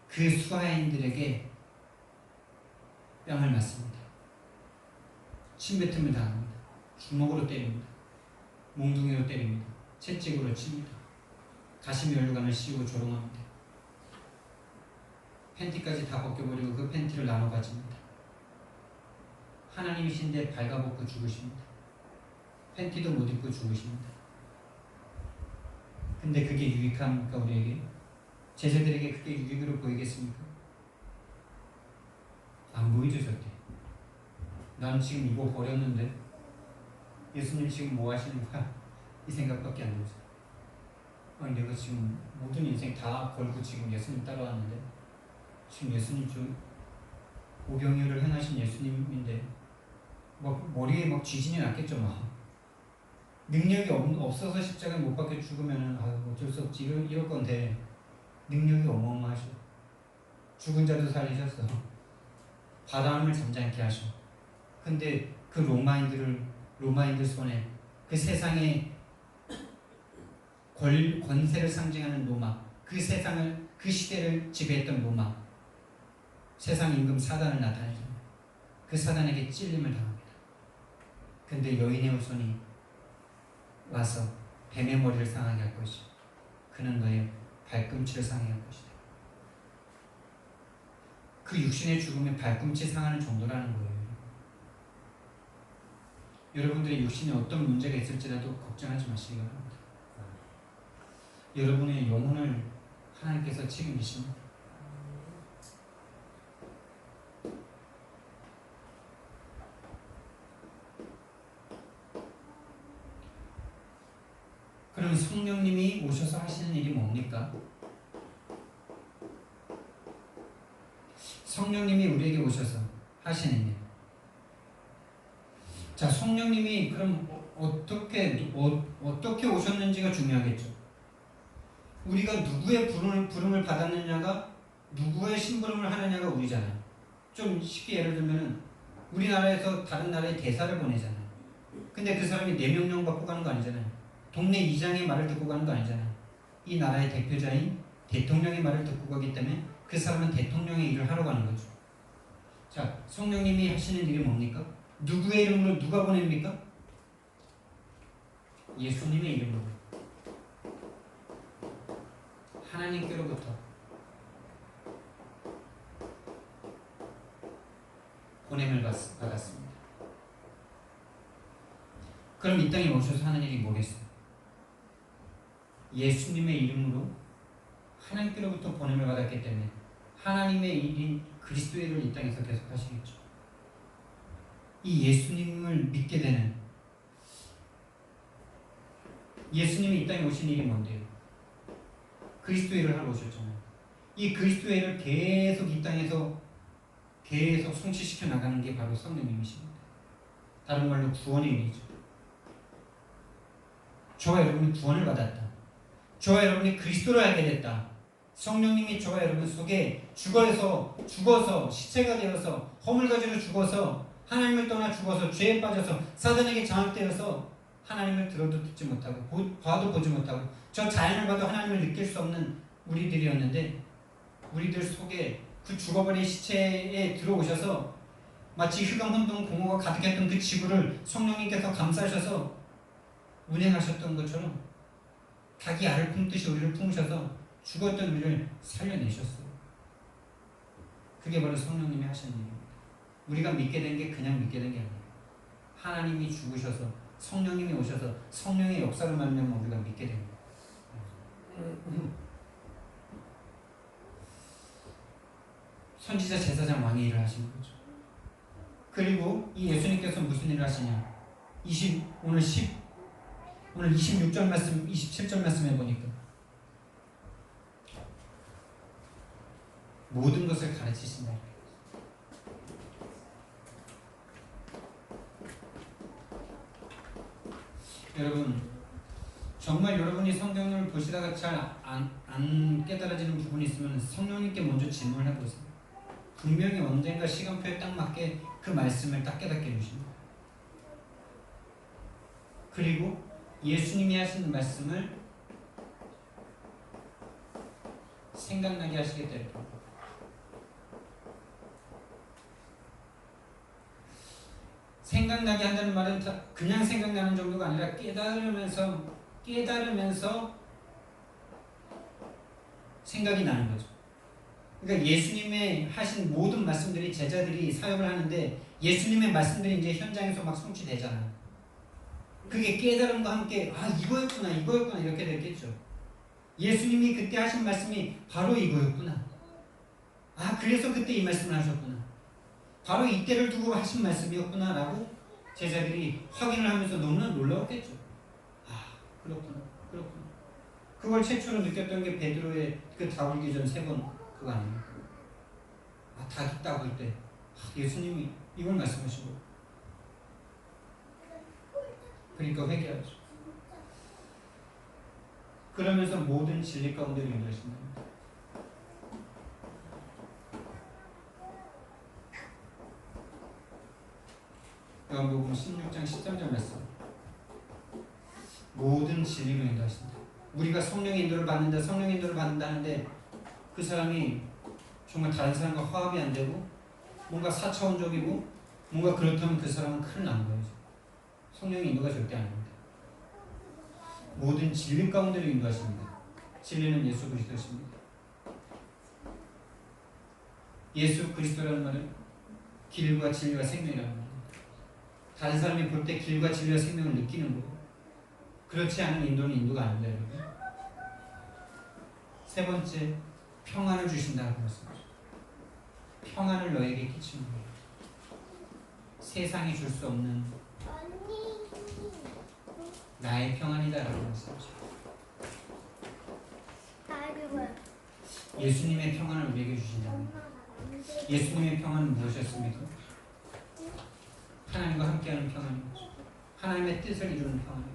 Speaker 1: 그 수하인들에게 뺨을 맞습니다. 침뱉음을 당합니다. 주먹으로 때립니다. 몽둥이로 때립니다. 채찍으로 칩니다. 가시면류관을 씌우고 조롱합니다. 팬티까지 다 벗겨버리고 그 팬티를 나눠 가집니다. 하나님이신데 발가벗고 죽으십니다. 팬티도 못 입고 죽으십니다. 근데 그게 유익합니까 우리에게? 제자들에게 그게 유익으로 보이겠습니까? 안 보이죠 절대. 난 지금 이거 버렸는데 예수님 지금 뭐 하시는 거야? 이 생각밖에 안 들죠. 아니 내가 지금 모든 인생 다 걸고 지금 예수님 따라왔는데 지금 예수님 좀 오병이어를 행하신 예수님인데 막 머리에 막 쥐진이 났겠죠 막. 능력이 없어서 십자가에 못 박혀 죽으면 어쩔 수 없지 이럴 건데 능력이 어마어마하셔. 죽은 자도 살리셨어. 바다함을 잠잠케 하셔. 근데 그 로마인들 손에 그 세상의 권세를 상징하는 로마, 그 세상을 그 시대를 지배했던 로마 세상 임금 사단을 나타내죠. 그 사단에게 찔림을 당합니다. 근데 여인의 후손이 와서 뱀의 머리를 상하게 할 것이요 그는 너의 발꿈치를 상하게 할 것이다. 그 육신의 죽음에 발꿈치 상하는 정도라는 거예요. 여러분들의 육신에 어떤 문제가 있을지라도 걱정하지 마시기 바랍니다. 여러분의 영혼을 하나님께서 책임지십니다. 그럼 성령님이 오셔서 하시는 일이 뭡니까? 성령님이 우리에게 오셔서 하시는 일. 자, 성령님이 그럼 어떻게 오셨는지가 중요하겠죠. 우리가 누구의 부름을 받았느냐가 누구의 심부름을 하느냐가 우리잖아요. 좀 쉽게 예를 들면 우리나라에서 다른 나라에 대사를 보내잖아요. 근데 그 사람이 내 명령 받고 가는 거 아니잖아요. 동네 이장의 말을 듣고 가는 거 아니잖아요. 이 나라의 대표자인 대통령의 말을 듣고 가기 때문에 그 사람은 대통령의 일을 하러 가는 거죠. 자, 성령님이 하시는 일이 뭡니까? 누구의 이름으로 누가 보냅니까? 예수님의 이름으로 하나님께로부터 보냄을 받았습니다. 그럼 이 땅에 오셔서 하는 일이 뭐겠어요? 예수님의 이름으로 하나님께로부터 보냄을 받았기 때문에 하나님의 일인 그리스도의 일을 이 땅에서 계속 하시겠죠. 이 예수님을 믿게 되는 예수님이 이 땅에 오신 일이 뭔데요? 그리스도의 일을 하러 오셨잖아요. 이 그리스도의 일을 계속 이 땅에서 계속 성취시켜 나가는 게 바로 성령님이십니다. 다른 말로 구원의 일이죠. 저와 여러분이 구원을 받았다. 저와 여러분이 그리스도를 알게 됐다. 성령님이 저와 여러분 속에 죽어서 시체가 되어서 허물가지로 죽어서 하나님을 떠나 죽어서 죄에 빠져서 사단에게 장악되어서 하나님을 들어도 듣지 못하고 봐도 보지 못하고 저 자연을 봐도 하나님을 느낄 수 없는 우리들이었는데 우리들 속에 그 죽어버린 시체에 들어오셔서 마치 흑암 혼돈 공허가 가득했던 그 지구를 성령님께서 감싸셔서 운행하셨던 것처럼 닭이 알을 품듯이 우리를 품으셔서 죽었던 우리를 살려내셨어요. 그게 바로 성령님이 하신 일입니다. 우리가 믿게 된 게 그냥 믿게 된 게 아니에요. 하나님이 죽으셔서 성령님이 오셔서 성령의 역사로 말미암아 우리가 믿게 됩니다. 선지자, 제사장, 왕의 일을 하시는 거죠. 그리고 이 예수님께서 무슨 일을 하시냐? 오늘 26절 말씀, 27절 말씀에 보니까 모든 것을 가르치신다. 여러분, 정말 여러분이 성경을 보시다가 잘 안 깨달아지는 부분이 있으면 성령님께 먼저 질문을 해보세요. 분명히 언젠가 시간표에 딱 맞게 그 말씀을 딱 깨닫게 해주십니다. 그리고 예수님이 하신 말씀을 생각나게 하시겠다. 생각나게 한다는 말은 그냥 생각나는 정도가 아니라 깨달으면서 생각이 나는 거죠. 그러니까 예수님의 하신 모든 말씀들이 제자들이 사역을 하는데 예수님의 말씀들이 이제 현장에서 막 성취되잖아요. 그게 깨달음과 함께 이거였구나 이렇게 됐겠죠. 예수님이 그때 하신 말씀이 바로 이거였구나. 그래서 그때 이 말씀을 하셨구나. 바로 이때를 두고 하신 말씀이었구나 라고 제자들이 확인을 하면서 너무나 놀라웠겠죠. 그렇구나. 그걸 최초로 느꼈던 게 베드로의 그 다울기 전 3번 그거 아닙니까? 닭이 따볼 때 예수님이 이걸 말씀하신 거예요. 그러니까 회개하죠. 그러면서 모든 진리 가운데로 인도하신다. 요한복음 16장 13절 말씀. 모든 진리로 인도하신다. 우리가 성령의 인도를 받는다는데 그 사람이 정말 다른 사람과 화합이 안 되고 뭔가 4차원적이고 뭔가 그렇다면 그 사람은 큰일 난 거예요. 성령의 인도가 절대 아닙니다. 모든 진리 가운데로 인도하십니다. 진리는 예수 그리스도십니다. 예수 그리스도라는 말은 길과 진리와 생명이라는 말입니다. 다른 사람이 볼 때 길과 진리와 생명을 느끼는 거고 그렇지 않은 인도는 인도가 아닙니다. 여러분. 세 번째, 평안을 주신다는 말씀이죠. 평안을 너에게 끼치는 거예요. 세상이 줄 수 없는 나의 평안이다라는 말씀이죠. 예수님의 평안을 우리에게 주신다는 거예요. 예수님의 평안은 무엇이었습니까? 하나님과 함께하는 평안이죠. 하나님의 뜻을 이루는 평안이죠.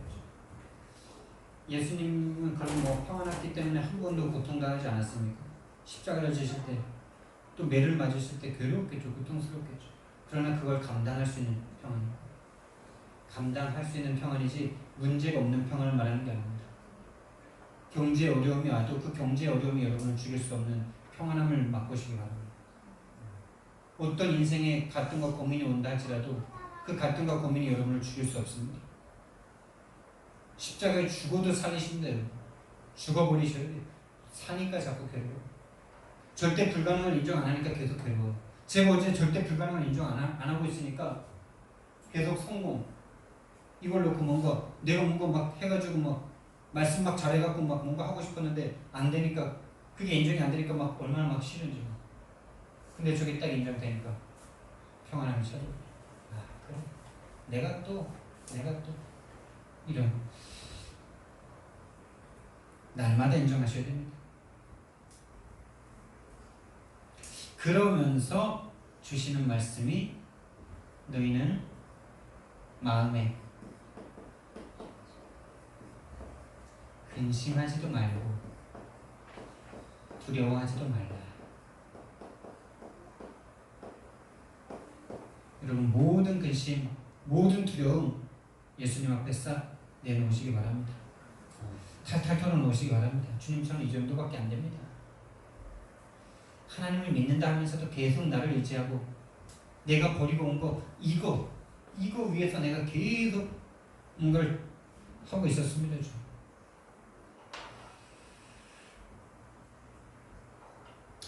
Speaker 1: 예수님은 그럼 평안했기 때문에 한 번도 고통당하지 않았습니까? 십자가를 지실 때, 또 매를 맞으실 때 괴롭겠죠. 고통스럽겠죠. 그러나 그걸 감당할 수 있는 평안입니다. 감당할 수 있는 평안이지 문제가 없는 평안을 말하는 게 아닙니다. 경제 어려움이 와도 그 경제 어려움이 여러분을 죽일 수 없는 평안함을 맛보시기 바랍니다. 어떤 인생의 갈등과 고민이 온다 할지라도 그 갈등과 고민이 여러분을 죽일 수 없습니다. 십자가에 죽어도 살리신대요. 죽어버리셔야 돼요. 사니까 자꾸 괴로워. 절대 불가능을 인정 안 하니까 계속 괴로워. 제가 어제 절대 불가능을 인정 안 하고 있으니까 계속 성공. 이걸 놓고 뭔가 내가 뭔가 막 해가지고 막 말씀 막 잘해갖고 막 뭔가 하고 싶었는데 안 되니까 그게 인정이 안 되니까 막 얼마나 막 싫은지 막. 근데 저게 딱 인정되니까 평안함이 찾아요. 그래? 내가 또 이런 날마다 인정하셔야 됩니다. 그러면서 주시는 말씀이 너희는 마음에 근심하지도 말고 두려워하지도 말라. 여러분 모든 근심, 모든 두려움 예수님 앞에 싹 내놓으시기 바랍니다. 탈탈 털어놓으시기 바랍니다. 주님처럼 이 정도밖에 안 됩니다. 하나님을 믿는다 하면서도 계속 나를 의지하고 내가 버리고 온 거 이거 위해서 내가 계속 뭔가를 하고 있었습니다.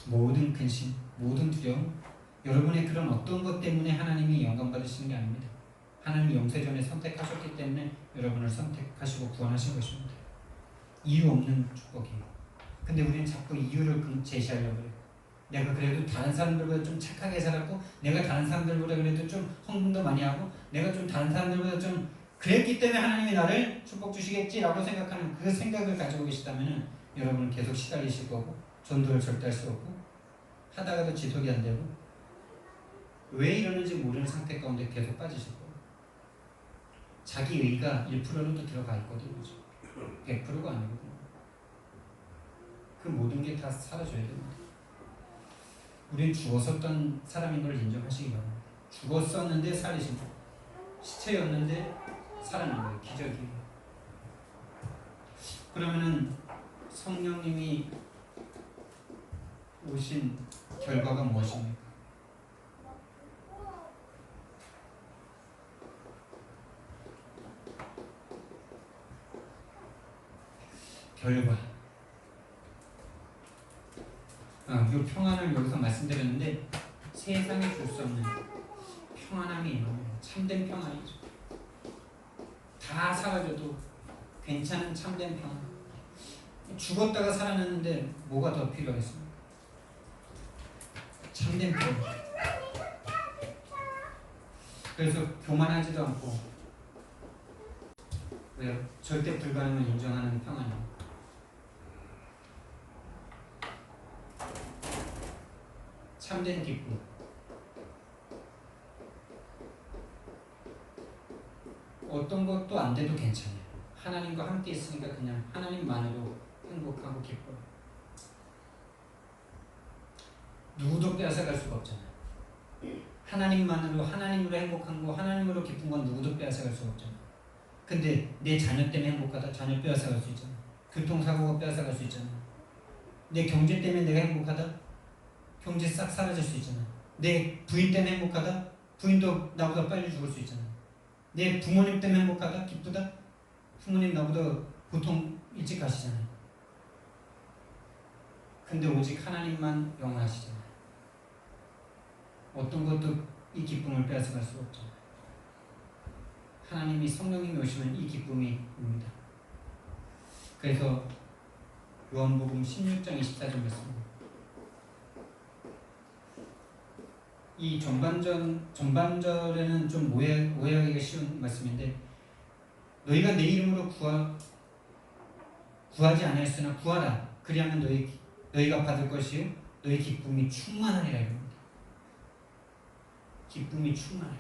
Speaker 1: 모든 근심, 모든 두려움, 여러분의 그런 어떤 것 때문에 하나님이 영광 받으시는 게 아닙니다. 하나님이 영세전에 선택하셨기 때문에 여러분을 선택하시고 구원하신 것입니다. 이유 없는 축복이에요. 근데 우리는 자꾸 이유를 제시하려고 해요. 내가 그래도 다른 사람들보다 좀 착하게 살았고, 내가 다른 사람들보다 그래도 좀 헌금도 많이 하고, 내가 좀 다른 사람들보다 좀 그랬기 때문에 하나님이 나를 축복 주시겠지라고 생각하는 그 생각을 가지고 계시다면 여러분은 계속 시달리실 거고, 전도를 절대 할 수 없고, 하다가도 지속이 안 되고, 왜 이러는지 모르는 상태 가운데 계속 빠지실 거예요. 자기 의가 1%도 들어가 있거든요. 100%가 아니거든요. 그 모든 게 다 사라져야 됩니다. 우린 죽었었던 사람인 걸 인정하시기 바랍니다. 죽었었는데 살리신 거. 시체였는데 살아난 거예요. 기적이에요. 그러면은 성령님이 오신 결과가 무엇입니까? 결과. 이 평안을 여기서 말씀드렸는데 세상에 줄 수 없는 평안함이 참된 평안이죠. 다 사라져도 괜찮은 참된 평안. 죽었다가 살아났는데 뭐가 더 필요했습니까? 참된 평안. 그래서 교만하지도 않고 왜요? 절대 불가능을 인정하는 평안이에요. 참된 기쁨. 어떤 것도 안 돼도 괜찮아요. 하나님과 함께 있으니까 그냥 하나님만으로 행복하고 기뻐요. 누구도 빼앗아갈 수가 없잖아요. 하나님만으로, 하나님으로 행복한 거, 하나님으로 기쁜 건 누구도 빼앗아갈 수가 없잖아요. 근데 내 자녀 때문에 행복하다, 자녀 빼앗아갈 수 있잖아요. 교통사고가 빼앗아갈 수 있잖아요. 내 경제 때문에 내가 행복하다, 경제 싹 사라질 수 있잖아요. 내 부인 때문에 행복하다, 부인도 나보다 빨리 죽을 수 있잖아요. 내 부모님 때문에 행복하다, 기쁘다, 부모님 나보다 보통 일찍 가시잖아요. 근데 오직 하나님만 영원하시잖아요. 어떤 것도 이 기쁨을 빼앗아갈 수가 없잖아요. 하나님이 성령님이 오시면 이 기쁨이 옵니다. 그래서 요한복음 16장 24절 말씀. 이 전반절에는 좀 오해하기가 쉬운 말씀인데, 너희가 내 이름으로 구하지 아니하였으나 구하라. 그리하면 너희가 받을 것이요 너희 기쁨이 충만하리라 이겁니다. 기쁨이 충만하리라.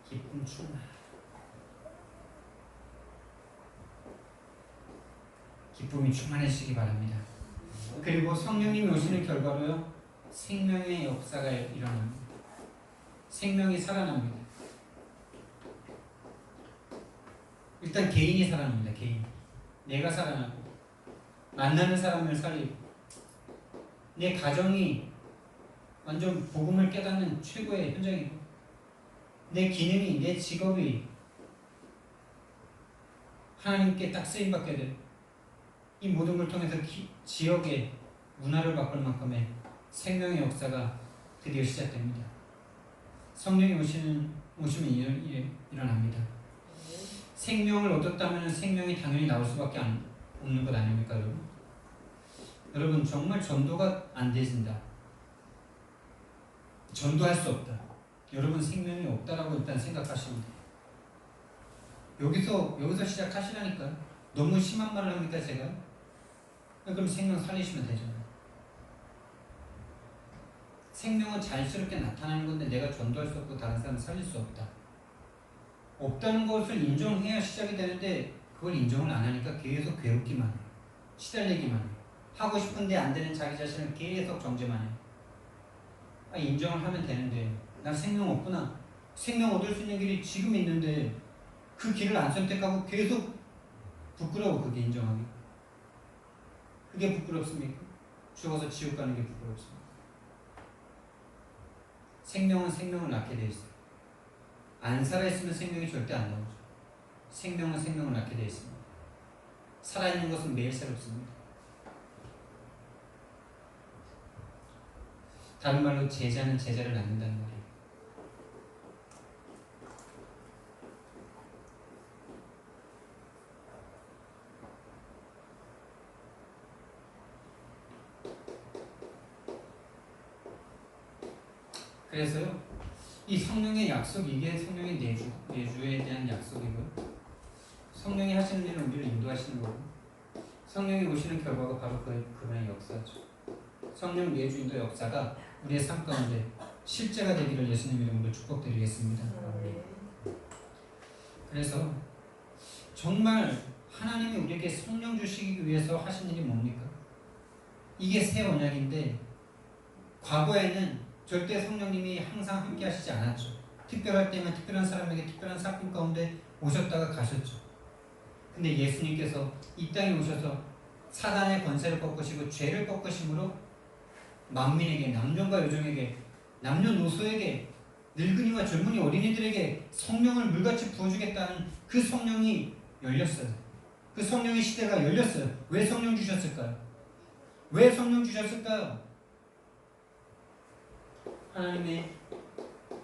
Speaker 1: 기쁨 충만. 기쁨이 충만해지시기 바랍니다. 그리고 성령님이 오시는 결과로요, 생명의 역사가 일어납니다. 생명이 살아납니다. 일단 개인이 살아납니다. 개인. 내가 살아나고, 만나는 사람을 살리고, 내 가정이 완전 복음을 깨닫는 최고의 현장이고, 내 기능이, 내 직업이 하나님께 딱 쓰임받게 되고, 이 모든 걸 통해서 지역의 문화를 바꿀 만큼의 생명의 역사가 드디어 시작됩니다. 성령이 오시면 일어납니다. 생명을 얻었다면 생명이 당연히 나올 수밖에 없는 것 아닙니까, 여러분? 여러분, 정말 전도가 안 되신다, 전도할 수 없다, 여러분 생명이 없다라고 일단 생각하시면 돼요. 여기서 시작하시라니까요. 너무 심한 말을 합니까, 제가? 그럼 생명 살리시면 되잖아요. 생명은 자연스럽게 나타나는 건데 내가 전도할 수 없고 다른 사람을 살릴 수 없다. 없다는 것을 인정해야 시작이 되는데 그걸 인정을 안 하니까 계속 괴롭기만 해요. 시달리기만 해요. 하고 싶은데 안 되는 자기 자신을 계속 정죄만 해요. 인정을 하면 되는데 난 생명 없구나. 생명 얻을 수 있는 길이 지금 있는데 그 길을 안 선택하고 계속 부끄러워. 그게 인정하기. 그게 부끄럽습니까? 죽어서 지옥 가는 게 부끄럽습니까? 생명은 생명을 낳게 돼 있어요. 안 살아있으면 생명이 절대 안 나오죠. 생명은 생명을 낳게 돼 있습니다. 살아있는 것은 매일 새롭습니다. 다른 말로 제자는 제자를 낳는다는 말이에요. 그래서요, 이 성령의 약속, 이게 성령의 내주에 대한 약속이고요. 성령이 하시는 일은 우리를 인도하시는 거고, 성령이 오시는 결과가 바로 그분의 역사죠. 성령 내주 인도 역사가 우리의 삶 가운데 실제가 되기를 예수님 이름으로 축복드리겠습니다. 그래서 정말 하나님이 우리에게 성령 주시기 위해서 하신 일이 뭡니까? 이게 새 언약인데, 과거에는 절대 성령님이 항상 함께 하시지 않았죠. 특별할 때만 특별한 사람에게 특별한 사건 가운데 오셨다가 가셨죠. 근데 예수님께서 이 땅에 오셔서 사단의 권세를 꺾으시고 죄를 꺾으심으로 만민에게, 남녀과 여종에게, 남녀노소에게, 늙은이와 젊은이 어린이들에게 성령을 물같이 부어주겠다는 그 성령이 열렸어요. 그 성령의 시대가 열렸어요. 왜 성령 주셨을까요? 왜 성령 주셨을까요? 하나님의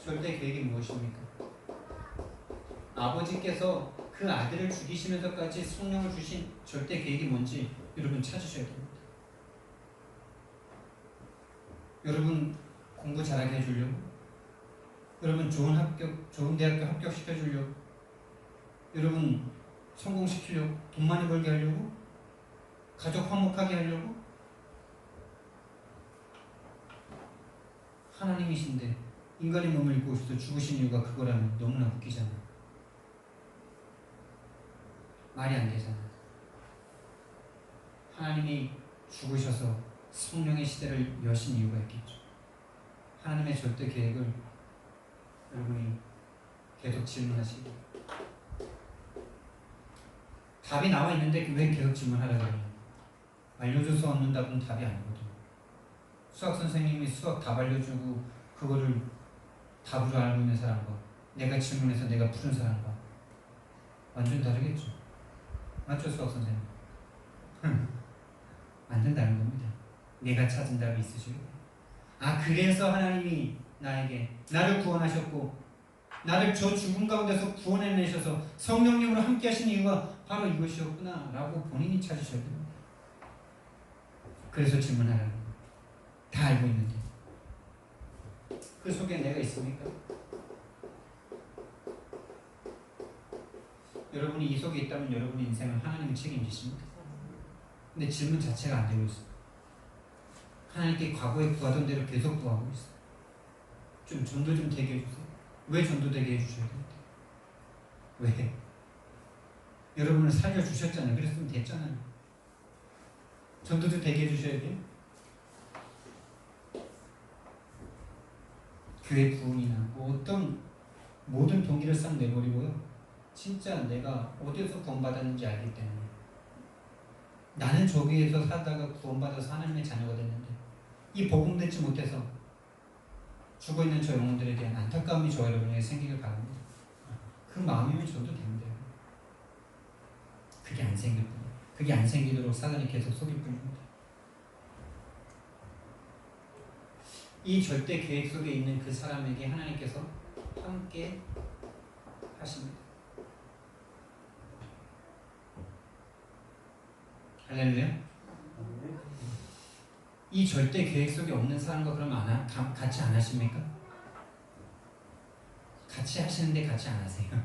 Speaker 1: 절대 계획이 무엇입니까? 아버지께서 그 아들을 죽이시면서까지 성령을 주신 절대 계획이 뭔지 여러분 찾으셔야 됩니다. 여러분 공부 잘하게 해주려고, 여러분 좋은 대학교 합격시켜주려고, 여러분 성공시키려고, 돈 많이 벌게 하려고, 가족 화목하게 하려고. 하나님이신데 인간의 몸을 입고 오셔서 죽으신 이유가 그거라면 너무나 웃기잖아요. 말이 안 되잖아요. 하나님이 죽으셔서 성령의 시대를 여신 이유가 있겠죠. 하나님의 절대 계획을 여러분이 계속 질문하시고, 답이 나와 있는데 왜 계속 질문하라고 해요? 알려줘서 얻는 답은 답이 아니거든요. 수학 선생님이 수학 답 알려주고 그거를 답으로 알고 있는 사람과 내가 질문해서 내가 푸는 사람과 완전 다르겠죠. 맞죠, 수학 선생님? 완전 다른 겁니다. 내가 찾은 답이 있으시고, 그래서 하나님이 나를 구원하셨고 나를 저 죽음 가운데서 구원해내셔서 성령님으로 함께 하신 이유가 바로 이것이었구나 라고 본인이 찾으셔야 됩니다. 그래서 질문하라는 거예요. 다 알고 있는데 그 속에 내가 있습니까? 여러분이 이 속에 있다면 여러분의 인생을 하나님이 책임지십니다. 근데 질문 자체가 안 되고 있어요. 하나님께 과거에 구하던 대로 계속 구하고 있어요. 좀 전도 좀 되게 해주세요. 왜 전도 되게 해주셔야 됩니까? 왜? 여러분을 살려주셨잖아요. 그랬으면 됐잖아요. 전도도 되게 해주셔야 돼요. 교회 부흥이나 어떤 모든 동기를 싹 내버리고요. 진짜 내가 어디서 구원받았는지 알기 때문에, 나는 저기에서 살다가 구원받아서 하나님의 자녀가 됐는데 이 복음 듣지 못해서 죽어있는 저 영혼들에 대한 안타까움이 저 여러분에게 생기길 바랍니다. 그 마음이면 저도 됩니다. 그게 안 생길 뿐이에요. 그게 안 생기도록 사단이 계속 속일 뿐입니다. 이 절대 계획 속에 있는 그 사람에게 하나님께서 함께 하십니다. 할렐루야. 이 절대 계획 속에 없는 사람과 그러면 같이 안 하십니까? 같이 하시는데 같이 안 하세요.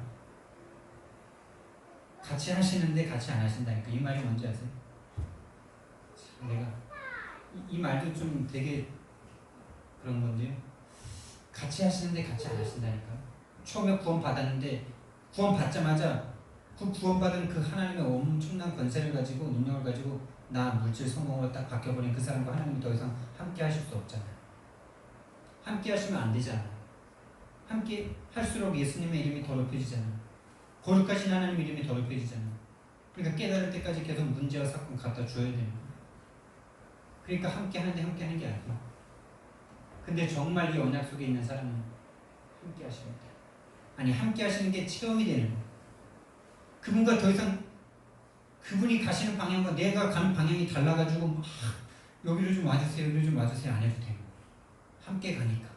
Speaker 1: 같이 하시는데 같이 안 하신다니까. 이 말이 뭔지 아세요? 내가 이 말도 좀 되게 그런 건데요. 같이 하시는데 같이 안 하신다니까. 처음에 구원 받았는데 구원 받자마자 그 구원받은 그 하나님의 엄청난 권세를 가지고, 능력을 가지고 나 물질 성공으로 딱 바뀌어버린 그 사람과 하나님이 더 이상 함께 하실 수 없잖아요. 함께 하시면 안 되잖아요. 함께 할수록 예수님의 이름이 더럽혀지잖아요. 거룩하신 하나님 이름이 더럽혀지잖아요. 그러니까 깨달을 때까지 계속 문제와 사건 갖다 줘야 돼요. 그러니까 함께 하는데 함께 하는 게 아니에요. 근데 정말 이 언약 속에 있는 사람은 함께 하십니다. 아니 함께 하시는 게 체험이 되는 거예요. 그분과 더 이상 그분이 가시는 방향과 내가 가는 방향이 달라가지고 막 여기로 좀 와주세요, 여기로 좀 와주세요 안 해도 돼요. 함께 가니까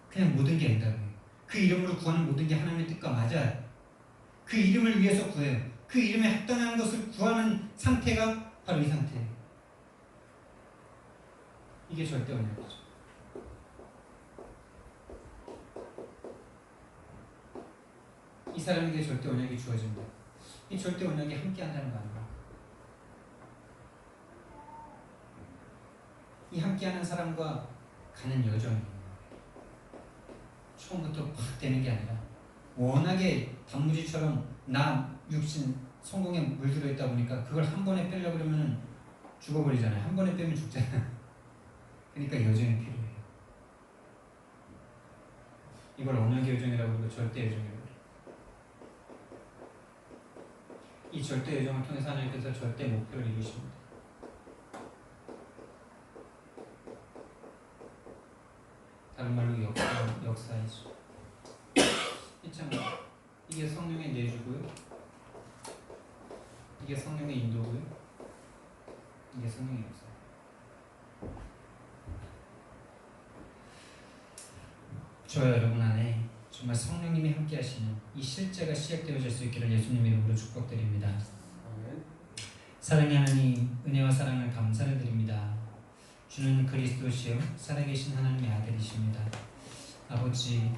Speaker 1: 그냥 모든 게 된다고요. 그 이름으로 구하는 모든 게 하나님의 뜻과 맞아요. 그 이름을 위해서 구해요. 그 이름에 합당한 것을 구하는 상태가 바로 이 상태예요. 이게 절대 언약이죠. 이 사람에게 절대 언약이 주어집니다. 이 절대 언약이 함께 한다는 거 아니에요. 이 함께하는 사람과 가는 여정이에요. 처음부터 팍 되는 게 아니라 워낙에 단무지처럼 나 육신 성공에 물들어 있다 보니까 그걸 한 번에 빼려고 그러면 죽어버리잖아요. 한 번에 빼면 죽잖아요. 그러니까 여정이 필요해요. 이걸 언약의 여정이라고 그러고 절대 여정이라고 그래요. 이 절대 여정을 통해서 하나님께서 절대 목표를 이루십니다. 다른 말로 역사이죠. 참 이게 성령의 내주고요. 이게 성령의 인도고요. 이게 성령의 역사. 저와 여러분 안에 정말 성령님이 함께 하시는 이 실제가 시작되어질 수 있기를 예수님 이름으로 축복드립니다. 사랑의 하나님, 은혜와 사랑을 감사를 드립니다. 주는 그리스도시요 살아계신 하나님의 아들이십니다. 아버지,